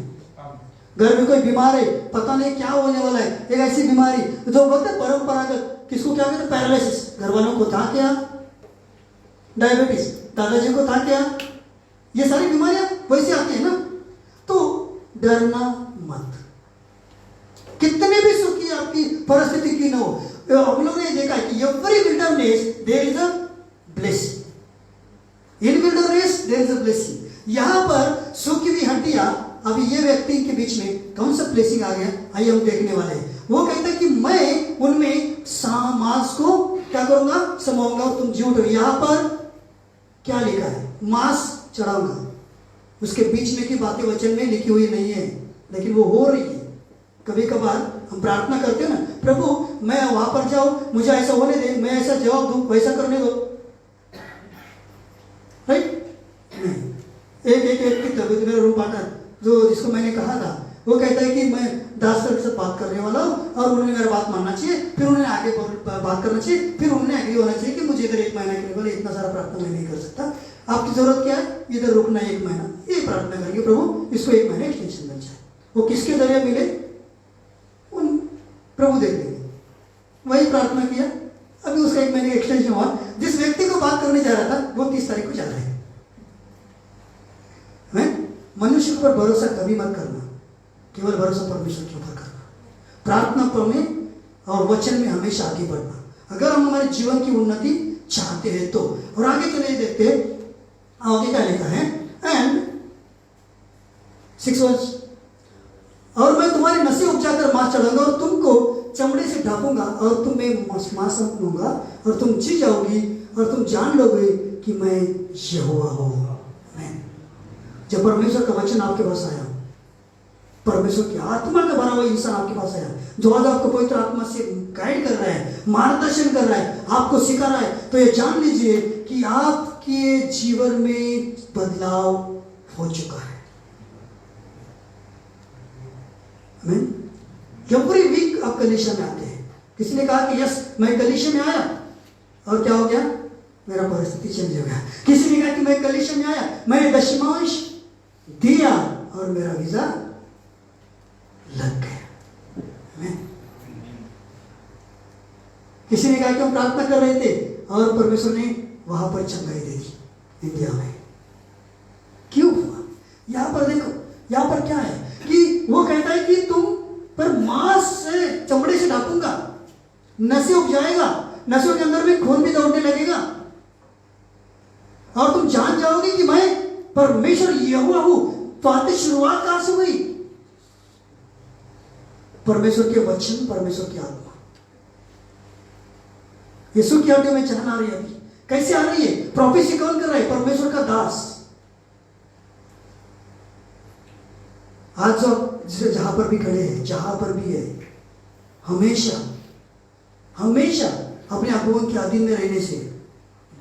घर में कोई बीमार है, पता नहीं क्या होने वाला है, एक ऐसी बीमारी जो बोलते हैं परंपरागत, किसको क्या कहते हैं, पैरालिसिस, घर वालों को था क्या, डायबिटीज, दादाजी को था क्या, ये सारी बीमारियां वैसे आती है ना। तो डरना मत, कितने भी सुखी आपकी परिस्थिति की न हो। हम लोगों ने देखा है कि every wilderness there is a blessing, in wilderness there is a blessing. यहां पर सूखी हुई हड्डियां, अभी ये व्यक्ति के बीच में कौन सा ब्लेसिंग आ गया, आइए हम देखने वाले हैं। वो कहता है कि मैं उनमें मांस को क्या करूंगा, समाऊंगा और तुम जी उठोगे। यहां पर क्या लिखा है, मांस चढ़ाऊंगा। उसके बीच में की बातें वचन में लिखी हुई नहीं है, लेकिन वो हो रही है। कभी कभार हम प्रार्थना करते हैं ना, प्रभु मैं वहां पर जाऊं, मुझे ऐसा होने दे, मैं ऐसा जवाब दूं, वैसा करने दो, राइट? नहीं। एक व्यक्ति मेरा रूम पार्टनर जो जिसको मैंने कहा था, वो कहता है कि मैं दास सर से बात करने वाला हूँ और उन्होंने मेरा बात मानना चाहिए, फिर उन्होंने आगे बात करना चाहिए, फिर उन्होंने एग्री होना चाहिए कि मुझे इधर 1 महीना के लिए, इतना सारा प्रार्थना मैं नहीं कर सकता, आपकी जरूरत क्या है, इधर रुकना 1 महीना, ये प्रार्थना करेंगे प्रभु इसको 1 महीना एक्सटेंशन मिल जाए। वो किसके जरिए मिले, उन प्रभु देख लेंगे। वही प्रार्थना किया, अभी उसका 1 महीने एक्सटेंशन हुआ। जिस व्यक्ति को बात करने जा रहा था वो 30 तारीख को जा रहा है। मनुष्य पर भरोसा कभी मत करना, केवल भरोसा परमेश्वर के ऊपर करना, प्रार्थना में और वचन में हमेशा आगे बढ़ना, अगर हम हमारे जीवन की उन्नति चाहते हैं तो। और आगे चले देखते हैं, आगे क्या लिखा है, एंड 6 वर्ष, और मैं तुम्हारे नसें उपजाकर मांस चढ़ाऊंगा और तुमको चमड़े से ढांपूंगा और तुम्हें मांस लूंगा और तुम जी जाओगी और तुम जान लोगे कि मैं यहोवा हूं। जब परमेश्वर का वचन आपके पास आया, परमेश्वर की आत्मा का भरा हुआ इंसान आपके पास आया, जो आज आपको पवित्र आत्मा से गाइड कर रहा है, मार्गदर्शन कर रहा है, आपको सिखा रहा है, तो ये जान लीजिए कि आपके जीवन में बदलाव हो चुका है। आमीन। एवरी वीक आप कलीसिया में आते हैं, किसी ने कहा कि यस मैं कलीसिया में आया और क्या हो गया, मेरा परिस्थिति चेंज हो गया। किसी ने कहा कि मैं कलीसिया में आया, मैंने दशमांश दिया और मेरा वीजा लग गया। आमीन। किसी ने कहा कि हम प्रार्थना कर रहे थे और परमेश्वर ने वहां पर चंगाई दे दी इंडिया में। क्यों हुआ? यहां पर देखो, यहां पर क्या है कि वो कहता है कि तुम पर मांस से, चमड़े से ढांपूंगा, नसें उपजाएगा, नसों के अंदर में खून भी दौड़ने लगेगा और तुम जान जाओगे कि मैं परमेश्वर यहोवा हूं। बातें शुरुआत कहां से हुई? परमेश्वर के वचन, परमेश्वर की आत्मा। यीशु की हड्डियों में जान आ रही है अभी। कैसे आ रही है? प्रोफेसी कौन कर रहा है? परमेश्वर का दास। आज जो जिसे जहां पर भी खड़े हैं, जहां पर भी है, हमेशा हमेशा अपने अगुवन के अधीन में रहने से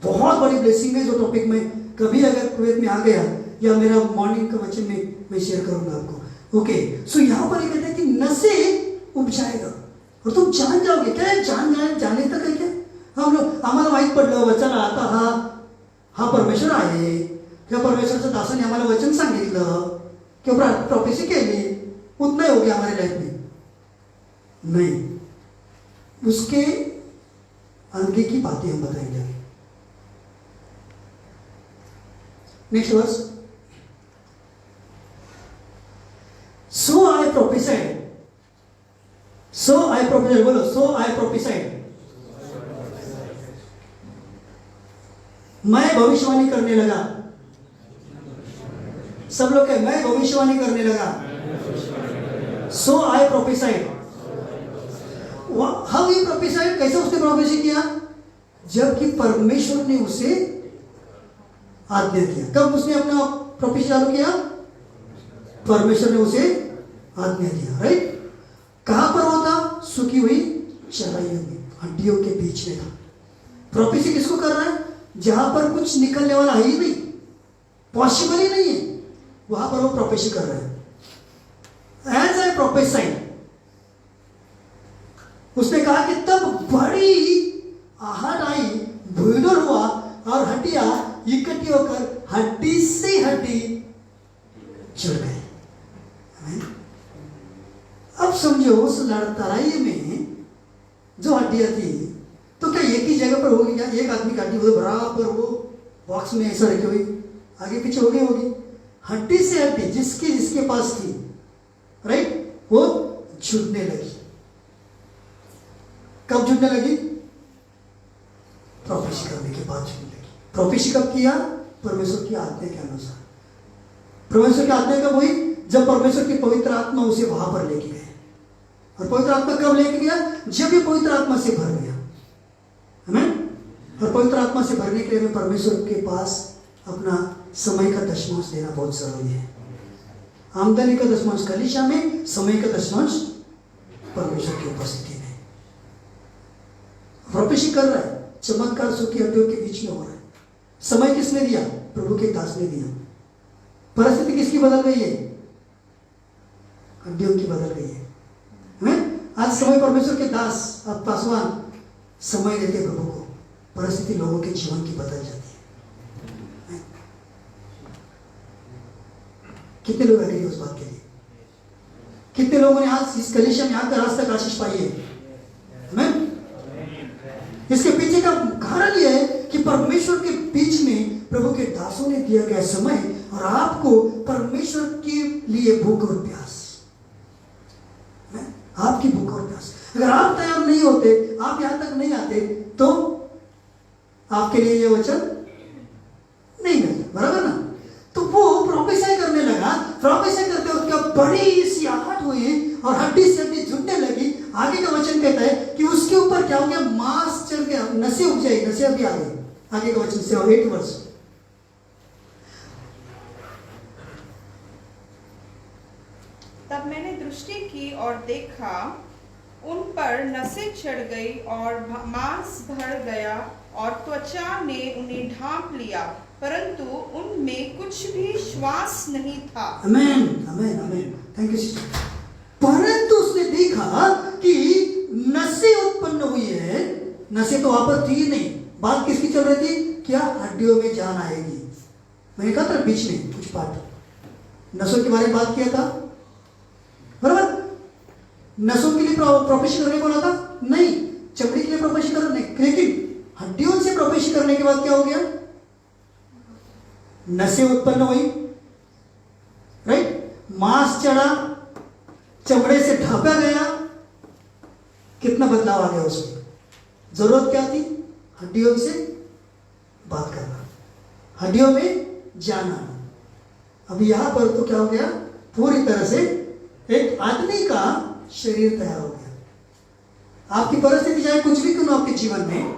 बहुत बड़ी ब्लेसिंग है। जो टॉपिक में कभी अगर कुवैत में आ गया या मेरा मॉर्निंग का वचन में मैं शेयर करूंगा आपको। ओके, सो यहां पर ये कहते हैं कि नशे उब जाएगा और तुम जान जाओगे। क्या है जाने तक है? क्या हम लोग आम्हाला माहीत पडलं वचन आता हा परमेश्वर आहे किंवा परमेश्वरच्या दासाने आम्हाला वचन सांगितलं किंवा प्रोफेसी केली, उतना ही हो गया हमारे लाइफ में? नहीं, उसके आगे की बातें हम बताएंगे। नेक्स्ट वर्स, सो आई प्रोफेसाइड, बोलो, सो आई प्रोफेसाइड, मैं भविष्यवाणी करने लगा। सब लोग कहें, मैं भविष्यवाणी करने लगा। सो आई प्रोफेसाइड। How he prophesied? कैसे उसने प्रोफेसी किया? जबकि परमेश्वर ने उसे आज्ञा दिया। कब उसने अपना प्रोफेसी चालू किया? परमेश्वर ने उसे आज्ञा दिया, राइट? कहां पर होता? सूखी हुई चराइयों में, हड्डियों के बीच में था। प्रोफेसी किसको कर रहा है? जहां पर कुछ निकलने वाला है ही नहीं, पॉसिबल ही नहीं है, वहां पर वो प्रोफेसी कर रहा है। एज आई प्रोफेसाइड, उसने कहा कि तब बड़ी आहट आई, भूडर हुआ और हड्डियां इकट्ठी होकर हड्डी से हड्डी जुड़ गई। अब समझो उस लड़ाई में जो हड्डियां थी, तो क्या एक ही जगह पर होगी? क्या एक आदमी की हड्डी वो बराबर वो बॉक्स में ऐसा रखी हुई आगे पीछे हो गई होगी? हड्डी से हड्डी जिसके पास थी, राइट, वो जुड़ने लगी। कब जुड़ने लगी? प्रोफेसी करने के बाद जुड़ने लगी। प्रोफेसी कब किया? परमेश्वर की आज्ञा के अनुसार। परमेश्वर की आज्ञा कब हुई? जब परमेश्वर की पवित्र आत्मा उसे वहां पर लेके गए। और पवित्र आत्मा कब लेके गया? जब ये पवित्र आत्मा से भर गया, है ना? और पवित्र आत्मा से भरने के लिए हमें परमेश्वर के पास अपना समय का दशमांश देना बहुत जरूरी है। आमदनी का दशमांश कलीसिया में, समय का दशमांश परमेश्वर की उपस्थिति में। प्रोफेसी कर रहा है, चमत्कार सूखी हड्डियों के बीच में हो रहा है। समय किसने दिया? प्रभु के दास ने दिया। परिस्थिति किसकी बदल गई है? हड्डियों की बदल गई है। आज समय परमेश्वर के दास, अब पासवान समय देते प्रभु को, परिस्थिति लोगों के जीवन की बदल जाती है। कितने लोग एग्री उस बात के लिए? कितने लोगों ने आज इस कलीसिया में आकर आज तक आशीष पाई है? इसके पीछे का कारण यह है कि परमेश्वर के बीच में प्रभु के दासों ने दिया गया समय और आपको परमेश्वर के लिए भूख और प्यास, आपकी भूख और प्यास। अगर आप तैयार नहीं होते, आप यहां तक नहीं आते, तो आपके लिए ये वचन नहीं मिलता, बराबर ना? तो वो प्रोफेसाई करने लगा। प्रोफेसाई करते वक्त बड़ी सी आहट हुई और हड्डी से हड्डी जुड़ने लगी। आगे का वचन कहता है कि उसके ऊपर क्या हो गया? मांस चढ़ गया, नसें उग जाए, नसें अभी आ गई। आगे का वचन से 8 वर्ष। तब मैंने दृष्टि की और देखा, उन पर नसें चढ़ गई और मांस भर गया और त्वचा ने उन्हें ढांप लिया, परंतु उनमें कुछ भी श्वास नहीं था। आमेन, आमेन, आमेन। Thank you sister. परंतु उसने देखा कि नसें उत्पन्न हुई है। नसें तो वहां पर थी नहीं। बात किसकी चल रही थी? क्या हड्डियों में जान आएगी? मैंने कहा था बीच में कुछ पार्ट नसों के बारे में बात किया था, बराबर? नसों के लिए प्रोफेसी करने बोला था? नहीं, चमड़ी के लिए प्रोफेसी करने, लेकिन हड्डियों से प्रोफेसी करने के बाद क्या हो गया? नसें उत्पन्न हुई, राइट? मांस चढ़ा, चमड़े से ढांपा गया। कितना बदलाव आ गया उसमें? जरूरत क्या थी? हड्डियों से बात करना, हड्डियों में जाना। अब यहां पर तो क्या हो गया? पूरी तरह से एक आदमी का शरीर तैयार हो गया। आपकी परिस्थिति चाहे कुछ भी क्यों ना आपके जीवन में,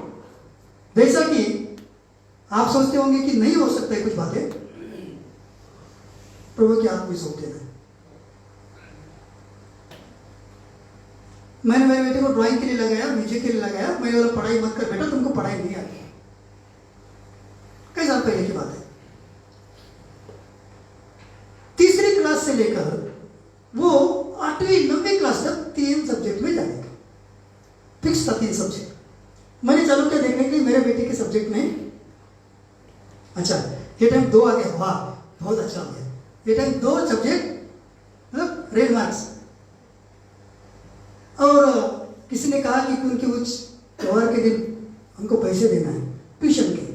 जैसा कि आप सोचते होंगे कि नहीं हो सकता है कुछ बातें, प्रभु की आत्मा सौंप देना है। मैंने मेरे बेटे को ड्राइंग के लिए लगाया, म्यूजिक के लिए लगाया, मैंने बोला पढ़ाई मत कर बेटा, तुमको पढ़ाई नहीं आती। कई साल पहले की बात है। तीसरी क्लास से लेकर वो 8वीं 9वीं क्लास तक 3 सब्जेक्ट में जाएगा, फिक्स था 3 सब्जेक्ट। मैंने चालू किया देखने के लिए मेरे बेटे के सब्जेक्ट में, अच्छा ये टाइम 2 आ गया, वाह बहुत अच्छा हो गया। ये टाइम 2 सब्जेक्ट मतलब रेड मार्क्स। और किसी ने कहा कि उनके कुछ त्योहार के दिन हमको पैसे देना है ट्यूशन के।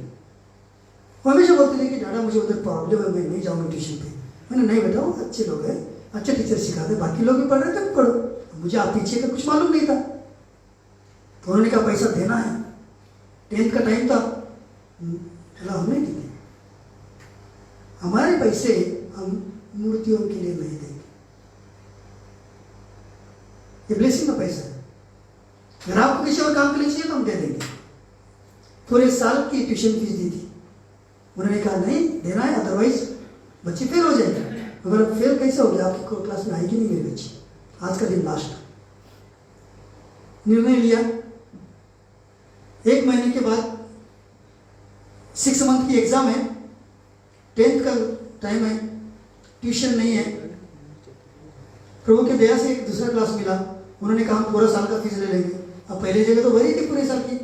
वो हमेशा बोलते थे कि दादा मुझे उधर प्रॉब्लम है, मैं नहीं जाऊँगा ट्यूशन पे। मैंने नहीं बेटा, वो अच्छे लोग हैं, अच्छे टीचर सिखाते, बाकी लोग भी पढ़ रहे थे पढ़ो। मुझे आप पीछे का कुछ मालूम नहीं था, तो उन्होंने कहा पैसा देना है। 10th का टाइम था, चला हम नहीं देंगे, हमारे पैसे हम मूर्तियों के लिए नहीं देंगे, ये ब्लेसिंग का पैसा है। अगर आपको किसी और काम के लिए चाहिए तो हम दे देंगे। पूरे साल की ट्यूशन फीस दी थी। उन्होंने कहा नहीं देना है, अदरवाइज बच्चे फेल हो जाएंगे। अगर फेल कैसे हो गया, आपकी क्लास में आएगी नहीं मेरी बच्ची, आज का दिन लास्ट। निर्णय लिया, 1 महीने के बाद 6 मंथ की एग्जाम है, 10th का टाइम है, ट्यूशन नहीं है। प्रभु के दया से एक दूसरा क्लास मिला। उन्होंने कहा हम पूरा साल का फीस ले लेंगे। अब पहले जगह तो भरी थी पूरे साल की,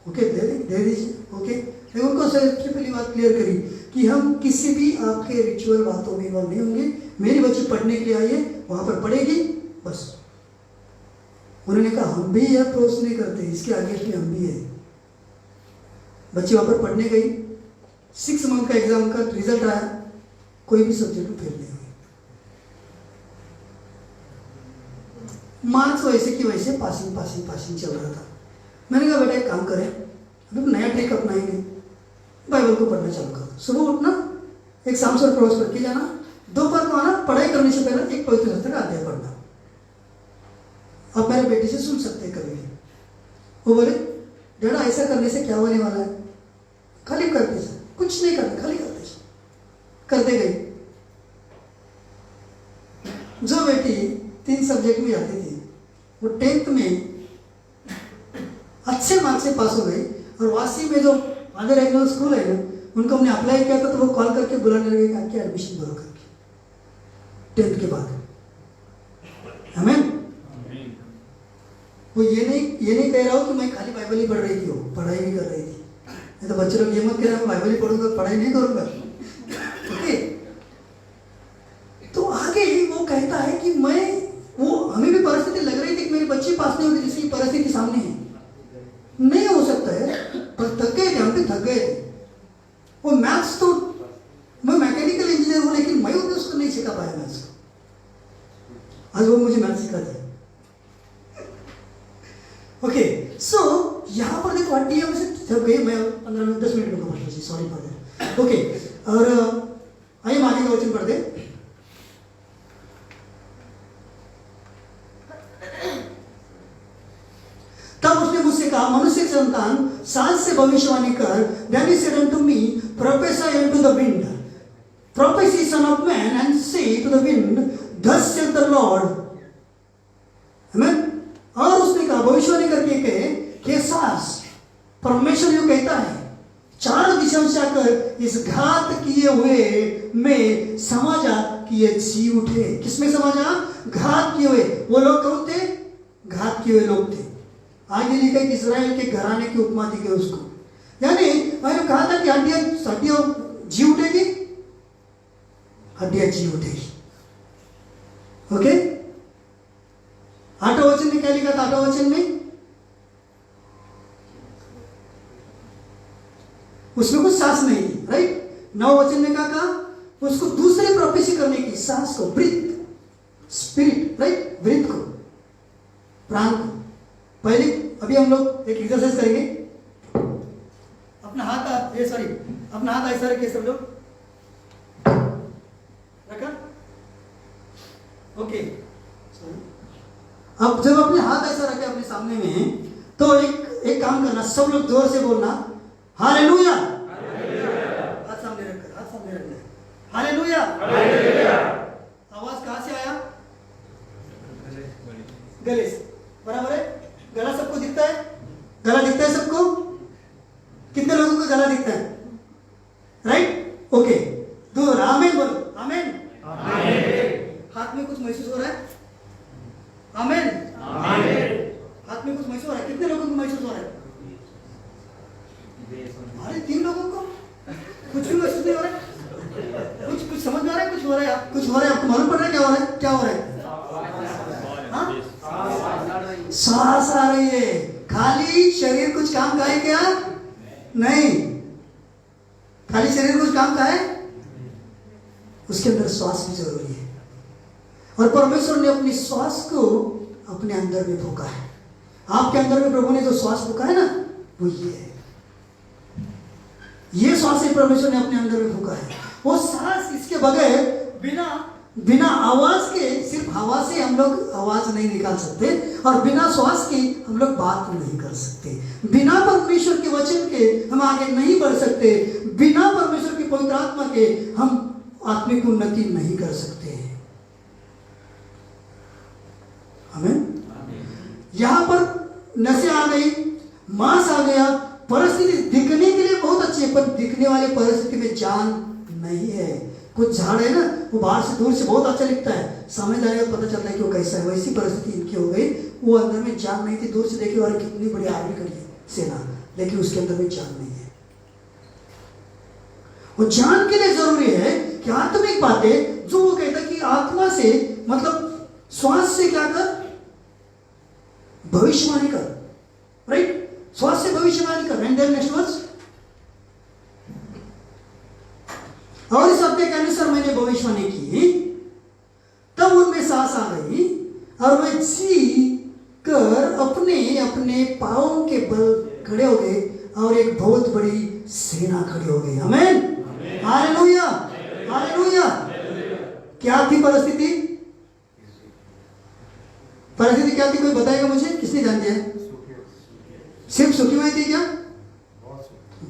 ओके दे दीजिए, ओके। मैं उनको सबसे पहली बात क्लियर करी कि हम किसी भी आपके रिचुअल बातों में इन्वॉल्व नहीं होंगे। मेरी बच्ची पढ़ने के लिए आई है, वहां पर पढ़ेगी बस। उन्होंने कहा हम भी यह अप्रोच नहीं करते, इसके आगे भी हम भी है। बच्ची वहां पर पढ़ने गई, 6 मंथ का एग्जाम का रिजल्ट आया, कोई भी सब्जेक्ट में फेल नहीं हुई। मार्क्स वैसे की वैसे पासिंग चल रहा था। मैंने कहा बेटा एक काम करें, अभी नया ट्रिक अपनाएंगे, बाइबल को पढ़ना चालू करो। सुबह उठना, एक शाम से प्रवेश करके जाना, दोपहर को आना, पढ़ाई करने से पहले एक पवित्र शास्त्र का अध्याय पढ़ना। आप मेरे बेटे से सुन सकते हैं कभी भी। वो बोले डैडा ऐसा करने से क्या होने वाला है, खाली करते सर, कुछ नहीं करना, खाली करते सर। करते गई। जो बेटी 3 सब्जेक्ट में जाती थी, वो 10th में अच्छे मार्क्स से पास हो गई। और वासी में जो अदर एग्नल स्कूल है ना, उनको हमने अप्लाई किया था, तो वो कॉल करके बुलाने लगे कि आपकी एडमिशन भरो करके 10th के बाद। आमीन। वो ये नहीं कह रहा हूँ कि मैं खाली बाइबल ही पढ़ रही थी, वो पढ़ाई भी कर रही थी। नहीं तो बच्चे लोग ये मत कह रहे मैं बाइबल ही पढ़ूंगा, पढ़ाई नहीं करूंगा, ओके। तो आगे वो कहता है कि हमें भी परिस्थिति लग रही थी कि मेरी बच्ची पास नहीं होगी, जिसकी परिस्थिति सामने है, नहीं हो सकता है, पर थक गए थे, हम भी थक गए थे। वो मैथ्स तो मैं मैकेनिकल इंजीनियर हूं, लेकिन मैं उसको नहीं सिखा पाया मैथ्स को। आज वो मुझे मैथ्स सिखा दिया, ओके। सो यहाँ पर देखो हड्डियां में से थक गई। मैं 10 मिनट में पढ़ लीजिए, सॉरी फॉर दैट, ओके। और आइए हम आगे का वचन पढ़ दें। तब उसने मुझसे कहा, मनुष्य के संतान, सांस से भविष्यवाणी कर। Then he said unto me, prophesy unto the wind, prophesy son of man, and say to the wind, thus saith the Lord. Amen. और उसने कहा, भविष्यवाणी करके कहे कि सांस, परमेश्वर यूं कहता है, चारों दिशाओं से आकर इस घात किए हुए में समा जा कि ये जी उठे। किसमें समा जा? घात किए हुए। वो लोग कौन थे? घात किए हुए लोग थे। आगे लिखा है कि इस्राएल के घराने की उपमा दी गई उसको। यानी मैंने कहा था कि हड्डियां जी उठेगी, हड्डियां जी उठेगी, ओके। 8वां वचन में क्या लिखा था? 8वां वचन में उसमें कुछ सांस नहीं थी, राइट। 9वां वचन में क्या कहा? उसको दूसरे प्रोफेसी करने की, सांस को, ब्रीथ, स्पिरिट, राइट, ब्रीथ को, प्राण को। पहले अभी हम लोग एक एक्सरसाइज करेंगे। अपना हाथ ऐसा रखिए सब लोग, रखा, ओके। अब जब अपने हाथ ऐसा रखे अपने सामने में, तो एक काम करना, सब लोग जोर से बोलना हालेलुया। हाथ सामने रखकर, हाथ सामने रखना, हालेलुया। आवाज कहाँ से आया? गले से, बराबर है। गला सबको दिखता है? गला दिखता है सबको? कितने लोगों को गला दिखता है? Right, okay. दो आमीन बोलो, आमीन। हाथ में कुछ महसूस हो रहा है? आमीन। हाथ में कुछ महसूस हो रहा है? कितने लोगों को महसूस हो रहा है? अरे 3 लोगों को कुछ भी महसूस नहीं हो रहा है? कुछ समझ में आ रहा है? कुछ हो रहा है? कुछ हो रहा है? आपको मालूम पड़ रहा है क्या हो रहा है? क्या हो रहा है? सांस आ रही है। खाली शरीर कुछ काम का है क्या? नहीं। खाली शरीर कुछ काम का है? उसके अंदर श्वास भी जरूरी है। और परमेश्वर ने अपनी श्वास को अपने अंदर में फूंका है। आपके अंदर में प्रभु ने जो श्वास फूंका है ना, वो ये है। ये श्वास ही परमेश्वर ने अपने अंदर में फूंका है। वो सांस, इसके बगैर बिना आवाज के, सिर्फ हवा से हम लोग आवाज नहीं निकाल सकते, और बिना श्वास के हम लोग बात नहीं कर सकते। बिना परमेश्वर के वचन के हम आगे नहीं बढ़ सकते। बिना परमेश्वर की पवित्र आत्मा के हम आत्मिक उन्नति नहीं कर सकते। आमीन। यहां पर नसें आ गई, मांस आ गया, परिस्थिति दिखने के लिए बहुत अच्छी है, पर दिखने वाली परिस्थिति में जान नहीं है। कुछ झाड़ है ना, वो बाहर से दूर से बहुत अच्छा दिखता है, सामने जाने का पता चलता है कि वो कैसा है। वैसी परिस्थिति इनकी हो गई। वो अंदर में जान नहीं थी। दूर से देखे वाले कितनी बड़ी आर्मी खड़ी है, सेना, लेकिन उसके अंदर में जान नहीं है। वो जान के लिए जरूरी है कि आत्मिक बातें, जो वो कहता कि आत्मा से, मतलब श्वास से क्या कर? भविष्यवाणी कर, राइट? श्वास से भविष्यवाणी कर। एंड देन नेक्स्ट वर्स, और इस हफ्ते के अनुसार मैंने भविष्यवाणी की, तब उनमें सांस आ गई और वे जी कर अपने अपने पांवों के बल खड़े हो गए, और एक बहुत बड़ी सेना खड़ी हो गई। आमीन, हालेलुया, हालेलुया। क्या थी परिस्थिति? परिस्थिति क्या थी? कोई बताएगा मुझे? किसने जान दिया? सिर्फ सुखी हुई थी क्या?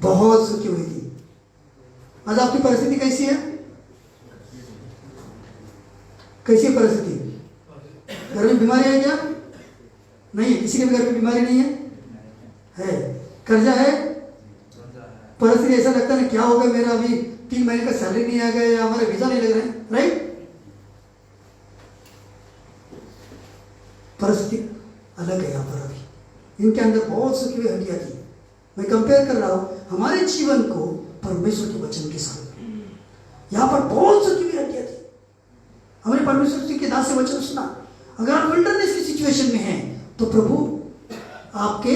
बहुत सुखी हुई थी। आज आपकी परिस्थिति कैसी है? कैसी है परिस्थिति? घर में बीमारी है क्या? नहीं है। किसी के भी घर में बीमारी नहीं है? कर्जा है? परिस्थिति ऐसा लगता है ना, क्या होगा मेरा, अभी 3 महीने का सैलरी नहीं आ गया, या हमारे वीजा नहीं लग रहे हैं, राइट? परिस्थिति अलग है यहाँ पर। अभी इनके अंदर बहुत सुखी हुई हड्डियां थी। मैं कंपेयर कर रहा हूं हमारे जीवन को परमेश्वर के वचन के साथ। यहाँ पर बहुत सुखी हुई हड्डियां थी। हमने परमेश्वर के दास से वचन सुना। अगर आप विल्डरनेस की सिचुएशन में हैं, तो प्रभु आपके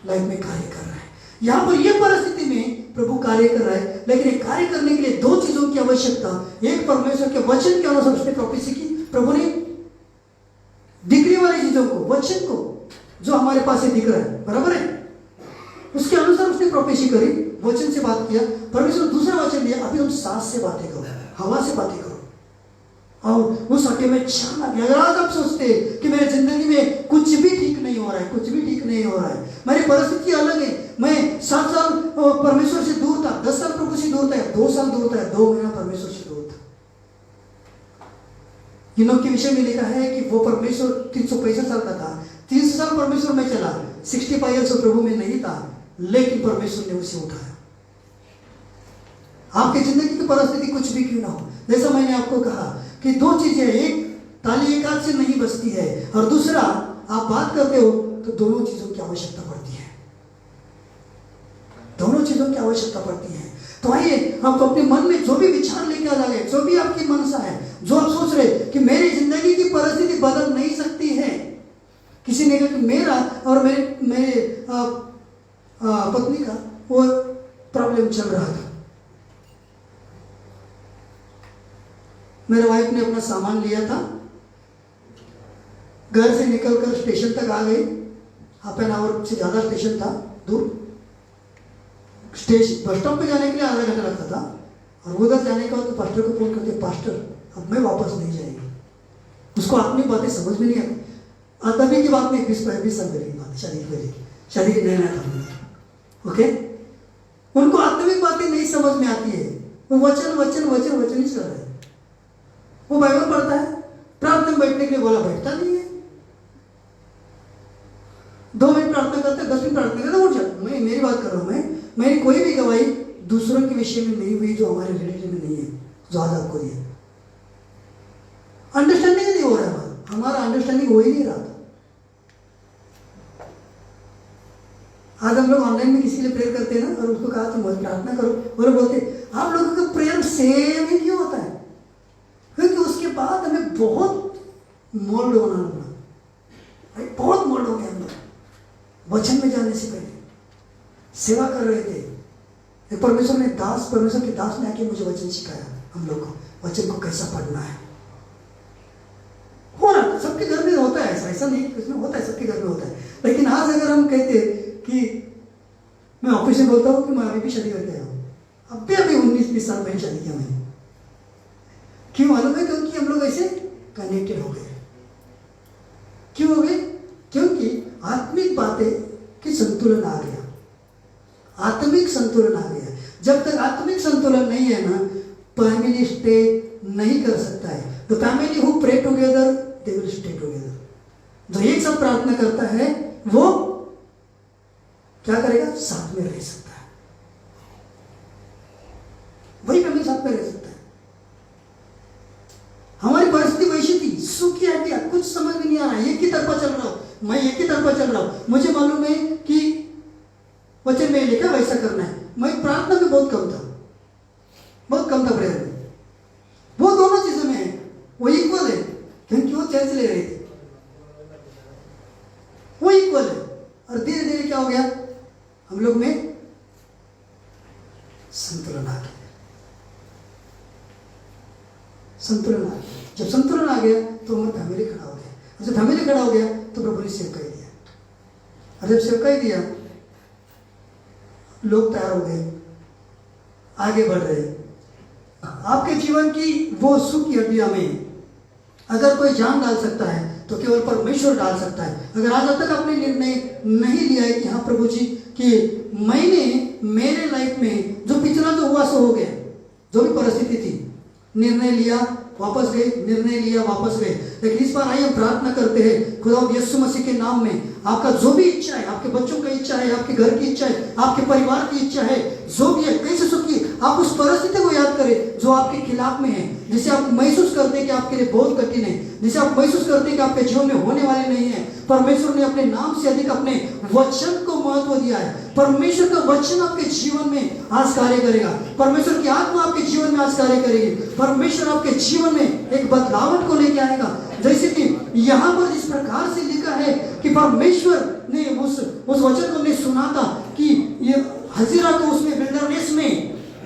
लाइफ में कार्य कर रहा है। यहाँ पर यह परिस्थिति में प्रभु कार्य कर रहा है, लेकिन एक कार्य करने के लिए 2 चीजों की आवश्यकता। एक, परमेश्वर के वचन के अनुसार उसने प्रोफेसी की। प्रभु ने दिखने वाली चीजों को, वचन को, जो हमारे पास से दिख रहा है, बराबर है, उसके अनुसार उसने प्रोफेसी करी, वचन से बात किया। परमेश्वर दूसरा वचन दिया, अभी तुम सांस से बातें करो, हवा से बातें करो, और उस हड्डी में जान आ गया। अगर आज आप सोचते कि मेरी जिंदगी में कुछ भी ठीक नहीं हो रहा है, कुछ भी ठीक नहीं हो रहा है, मेरी परिस्थिति अलग है, मैं 7 साल परमेश्वर से दूर था, 10 साल प्रभु से दूर था, 2 साल दूर था, 2 महीना परमेश्वर से दूर था। इन के विषय में लिखा है कि वो परमेश्वर 365 साल का था, 30 साल परमेश्वर में चला, 65 ईयर्स प्रभु में नहीं था, लेकिन परमेश्वर ने उसे उठाया। आपकी जिंदगी की परिस्थिति कुछ भी क्यों ना हो, जैसा मैंने आपको कहा कि 2 चीजें, एक ताली एक हाथ से नहीं बजती है, और दूसरा आप बात करते हो तो दोनों चीजों की आवश्यकता पड़ती है। दोनों चीजों की आवश्यकता पड़ती है। तो आइए आप अपने मन में जो भी विचार लेके आ जाए, जो भी आपकी मनसा है, जो आप सोच रहे कि मेरी जिंदगी की परिस्थिति बदल नहीं सकती है। किसी ने कहा कि मेरा और मेरे पत्नी का वो प्रॉब्लम चल रहा था। मेरे वाइफ ने अपना सामान लिया था, घर से निकलकर स्टेशन तक आ गई। 1/2 आवर से ज्यादा स्टेशन था दूर। स्टेशन बस स्टॉप पे जाने के लिए आधा घंटा लगता था, और उधर जाने के बाद तो पास्टर को फोन करते, पास्टर अब मैं वापस नहीं जाएगी। उसको अपनी बातें समझ में नहीं आती। तभी की बात नहीं, 20 साल पहले की बात, शादी के नया नया था। ओके, उनको आत्मिक बातें नहीं समझ में आती है, वो वचन वचन वचन वचन ही चल रहा है। वो बाइबल पढ़ता है, प्रार्थना में बैठने के लिए बोला, बैठता नहीं है। 2 मिनट प्रार्थना करते, 10 मिनट प्रार्थना करते, उठ जाता। मैं मेरी बात कर रहा हूँ, मेरी कोई भी गवाही दूसरों के विषय में नहीं हुई जो हमारे रिलेशन में नहीं है, जो आज आपको दिया। अंडरस्टैंडिंग नहीं हो रहा है, हमारा अंडरस्टैंडिंग हो ही नहीं रहा था। आज हम लोग ऑनलाइन में किसी के लिए प्रेयर करते हैं ना, और उसको कहा तुम प्रार्थना करो, वो लोग बोलते आप लोगों का प्रेयर सेम ही क्यों होता है? क्योंकि उसके बाद हमें बहुत मोल्ड होना पड़ा, बहुत मोल्ड हो गए हम लोग। वचन में जाने से पहले सेवा कर रहे थे, परमेश्वर के दास ने आके मुझे वचन सिखाया, हम लोग को वचन को कैसा पढ़ना है। हो रहा सबके घर में होता है, ऐसा नहीं इसमें होता है, सबके घर में होता है। लेकिन आज अगर हम कहते कि मैं ऑफिस में बोलता हूँ कि मैं अभी भी शादी करके आया हूँ, अभी 19-20 साल पहले शादी किया मैंने। क्यों मालूम है? क्योंकि हम लोग ऐसे कनेक्टेड हो गए। क्यों हो गए? क्योंकि आत्मिक बातें की संतुलन आ गया, आत्मिक संतुलन आ गया। जब तक आत्मिक संतुलन नहीं है ना, फैमिली स्टे नहीं कर सकता है। The family who pray together they will stay together. जो एक साथ प्रार्थना करता है वो क्या करेगा? साथ में रह सकता है, वही फैमिली साथ में रह सकता है। हमारी परिस्थिति वैसी थी, सुखी आइडिया, कुछ समझ में नहीं आ रहा है, एक ही तरफा चल रहा हूं, मैं एक ही तरफा चल रहा हूं। मुझे मालूम है कि वचन में लिखा वैसा करना है। मैं प्रार्थना में बहुत कम था प्रेयर में। वो दोनों चीजों में है, वो इक्वल है, क्योंकि वो चर्च ले रहे थे, वो इक्वल है। और धीरे धीरे क्या हो गया? हम लोग में संतुलन आ गया, संतुलन आ गया। जब संतुलन आ गया तो हमारी फैमिली खड़ा हो गया। जब फैमिली खड़ा हो गया तो प्रभु ने सेवकाई दिया, और जब सेवकाई दिया लोग तैयार हो गए, आगे बढ़ रहे। आपके जीवन की वो सुख की हड्डियां में अगर कोई जान डाल सकता है तो केवल परमेश्वर डाल सकता है। अगर आज तक आपने निर्णय नहीं लिया है कि हाँ प्रभु जी, कि मैंने मेरे लाइफ में जो पिछला जो हुआ सो हो गया, जो भी परिस्थिति थी, निर्णय लिया वापस गए, निर्णय लिया वापस गए। लेकिन इस बार आइए हम प्रार्थना करते हैं, खुदा यीशु मसीह के नाम में आपका जो भी इच्छा है, आपके बच्चों की इच्छा है, आपके घर की इच्छा है, आपके परिवार की इच्छा है, जो भी है, कैसे सुखी, आप उस परिस्थिति को याद करें जो आपके खिलाफ में है, जिसे आप महसूस करते हैं कि आपके लिए बहुत कठिन है, जिसे आप महसूस करते हैं कि आपके जीवन में होने वाले नहीं है। परमेश्वर ने अपने नाम से अधिक अपने वचन को महत्व दिया है। परमेश्वर का वचन आपके जीवन में आज कार्य करेगा, परमेश्वर की आत्मा आपके जीवन में आज कार्य करेगी। परमेश्वर आपके जीवन में एक बदलावट को लेके आएगा। जैसे कि यहाँ पर इस प्रकार से लिखा है कि परमेश्वर ने उस वचन को हमने सुना था कि ये हजीरा को उसमें विल्डरनेस में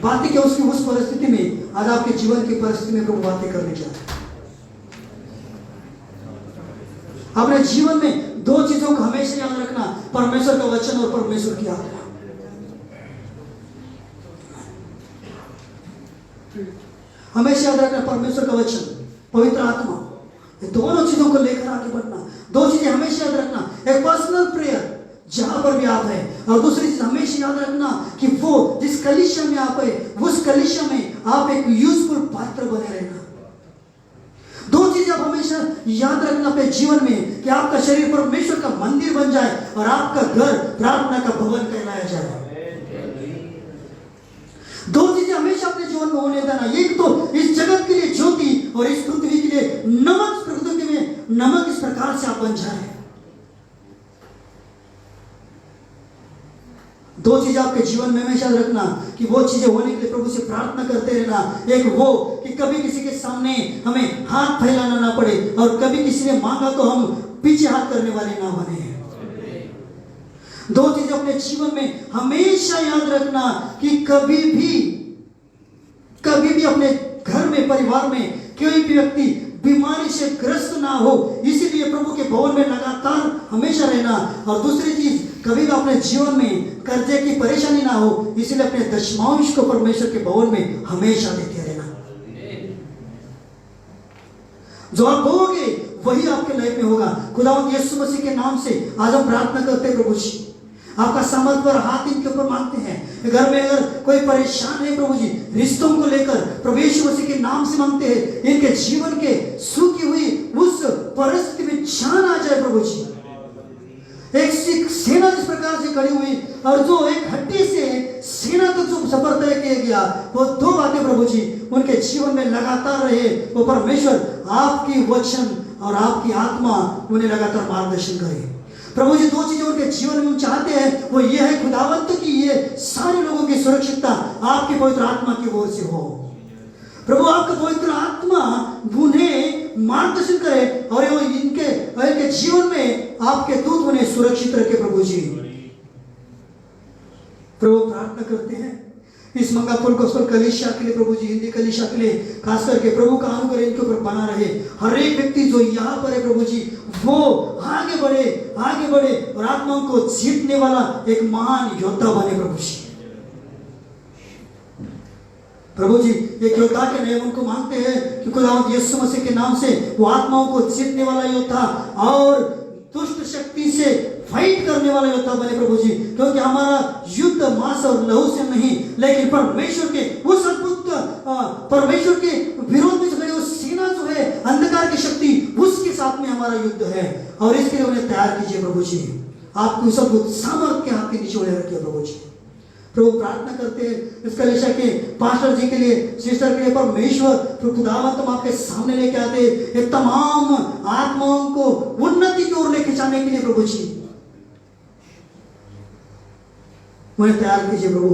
बातें क्या, उसकी उस परिस्थिति में आज आपके जीवन की परिस्थिति में प्रभु बातें करने जा रहे हैं। अपने जीवन में 2 चीजों को हमेशा याद रखना, परमेश्वर का वचन और परमेश्वर की आत्मा। हमेशा याद रखना परमेश्वर का वचन, पवित्र आत्मा, ये दोनों चीजों को लेकर आगे बढ़ना। 2 चीजें हमेशा याद रखना, एक पर्सनल प्रेयर जहां पर भी आप है, और दूसरी चीज हमेशा याद रखना कि वो जिस कलीसिया में आप है, उस कलीसिया में आप एक यूजफुल पात्र बने रहना। 2 चीजें आप हमेशा याद रखना अपने जीवन में कि आपका शरीर परमेश्वर का मंदिर बन जाए और आपका घर प्रार्थना का भवन कहलाया जाए। 2 चीजें हमेशा अपने जीवन में होने देना, एक तो इस जगत के लिए ज्योति और इस पृथ्वी के लिए नमक। पृथ्वी में नमक इस प्रकार से आप बन जाए। 2 चीजें आपके जीवन में हमेशा रखना कि वो चीजें होने के लिए प्रभु से प्रार्थना करते रहना। एक वो कि कभी किसी के सामने हमें हाथ फैलाना ना पड़े, और कभी किसी ने मांगा तो हम पीछे हाथ करने वाले ना बने। 2 चीजें अपने जीवन में हमेशा याद रखना कि कभी भी अपने घर में, परिवार में कोई भी व्यक्ति बीमारी से ग्रस्त ना हो, इसीलिए प्रभु के भवन में लगातार हमेशा रहना। और दूसरी चीज, कभी भी अपने जीवन में कर्जे की परेशानी ना हो, इसीलिए अपने दशमांश को परमेश्वर के भवन में हमेशा देते रहना। जो आप बोगे वही आपके लाइफ में होगा। खुदावंद यीशु मसीह के नाम से आज हम प्रार्थना करते हैं प्रभु जी, आपका सामर्थ पर हाथ इनके ऊपर मांगते हैं। घर में अगर कोई परेशान है प्रभु जी, रिश्तों को लेकर प्रभु यीशु मसीह के नाम से मांगते हैं, इनके जीवन के सूखी हुई उस परिस्थिति में जान आ जाए प्रभु जी। एक सेना जिस प्रकार से खड़ी हुई और जो एक हड्डी से सेना तक जो सफर तय किया गया, वो दो बातें प्रभु जी उनके जीवन में लगातार रहे। वो परमेश्वर आपकी वचन और आपकी आत्मा उन्हें लगातार मार्गदर्शन करे प्रभु जी। दो चीजें उनके जीवन में चाहते हैं, वो ये है खुदावंत की ये सारे लोगों की सुरक्षितता आपकी पवित्र आत्मा की ओर से हो प्रभु। आपका पवित्र आत्मा उन्हें मार्गदर्शन करे और वो इनके जीवन में आपके दूत उन्हें सुरक्षित रखे प्रभु जी। प्रभु प्रार्थना करते हैं इस मंगापुर गोस्पेल कलीसिया के लिए प्रभु जी, हिंदी कलीसिया के लिए खास करके प्रभु का अनुग्रह इनके ऊपर बना रहे। हर एक व्यक्ति जो यहाँ पर है प्रभु जी, वो आगे बढ़े और आत्माओं को जीतने वाला एक महान योद्धा बने प्रभु जी। प्रभु जी एक योद्धा के नाम उनको मांगते हैं कि खुदावंद यीशु मसीह के नाम से वो आत्माओं को जीतने वाला योद्धा और दुष्ट शक्ति से फाइट करने वाला योद्धा बने प्रभु जी। क्योंकि हमारा युद्ध मांस और लहू से नहीं, लेकिन परमेश्वर के उस अद्भुत परमेश्वर के विरोध में खड़ी वो सेना जो है अंधकार की शक्ति, उसके साथ में हमारा युद्ध है। और इसके लिए उन्हें तैयार कीजिए प्रभु जी। आपको उस अद्भुत सामर्थ्य के हाथ के नीचे उन्हें रखिए प्रभु जी। प्रभु प्रार्थना करते हैं इस कलीसिया के पास्टर जी के लिए, सिस्टर के लिए। परमेश्वर खुदावंद हम आपके सामने लेके आते हैं तमाम आत्माओं को उन्नति की ओर लेके जाने के लिए प्रभु जी। उन्हें तैयार कीजिए प्रभु,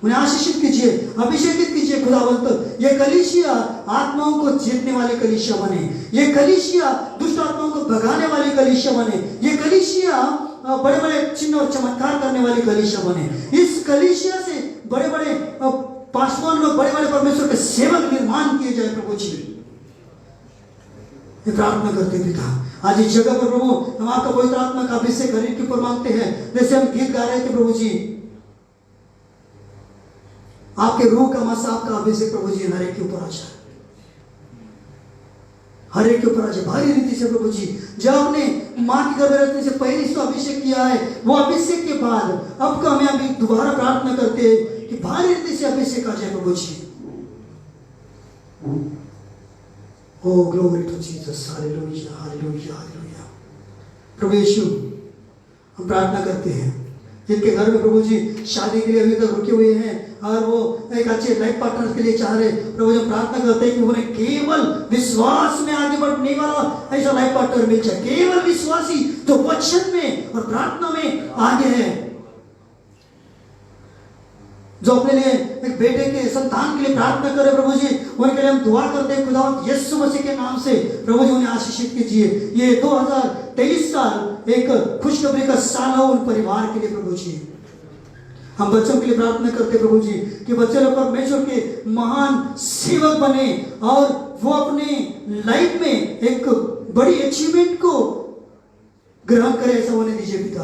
उन्हें आशीषित कीजिए, अभिषेकित कीजिए खुदावंत। ये कलीसिया आत्माओं को जीतने वाले कलीसिया बने, ये कलीसिया दुष्ट आत्माओं को भगाने वाली कलीसिया बने, ये कलीसिया बड़े बड़े चिन्ह और चमत्कार करने वाली कलीसिया बने। इस कलीसिया से बड़े बड़े पासवान लोग, बड़े बड़े परमेश्वर के सेवक निर्माण किए जाए प्रभु जी। ये प्रार्थना करते पिता, आज इस जगह पर प्रभु हम आपका पवित्र आत्मा का अभिषेक हर एक के ऊपर मांगते हैं। जैसे हम गीत गा रहे थे प्रभु जी, आपके रूह का मसा, आपका अभिषेक प्रभु जी हर एक के ऊपर आ जाए, हर एक के ऊपर आ जाए भारी रीति से प्रभु जी। जब आपने मां की गर्भ में रखने से पहले इसको अभिषेक किया है, वो अभिषेक के बाद अब का हमें अभी दोबारा प्रार्थना करते हैं कि भारी रीति से अभिषेक आ जाए प्रभु जी। Oh glory to Jesus, hallelujah hallelujah hallelujah. प्रभु यीशु हम प्रार्थना करते हैं जिनके घर में प्रभु जी शादी के लिए अभी तक रुके हुए हैं और वो एक अच्छे लाइफ पार्टनर के लिए चाह रहे, प्रभु जी प्रार्थना करते हैं कि उन्हें केवल विश्वास में आगे बढ़ने वाला ऐसा लाइफ पार्टनर मिल जाए, केवल विश्वासी जो वचन में और प्रार्थना में आगे है, जो अपने लिए एक बेटे के संतान के लिए प्रार्थना करे प्रभु जी। उनके लिए हम दुआ करते हैं खुदावंद यीशु मसीह के नाम से प्रभु जी उन्हें आशीषित कीजिए। ये 2023 साल एक खुशखबरी का साल हो उन परिवार के लिए प्रभु जी। हम बच्चों के लिए प्रार्थना करते प्रभु जी कि बच्चे लोग परमेश्वर के महान सेवक बने और वो अपने लाइफ में एक बड़ी अचीवमेंट को ग्रहण करे, ऐसा होने दीजिए पिता।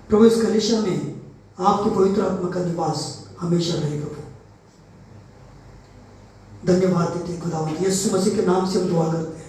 प्रभु इस कलीसिया में आपके पवित्र आत्मा का निवास हमेशा रहे प्रभु। धन्यवाद देते खुदावंद यीशु मसीह के नाम से हम दुआ करते हैं।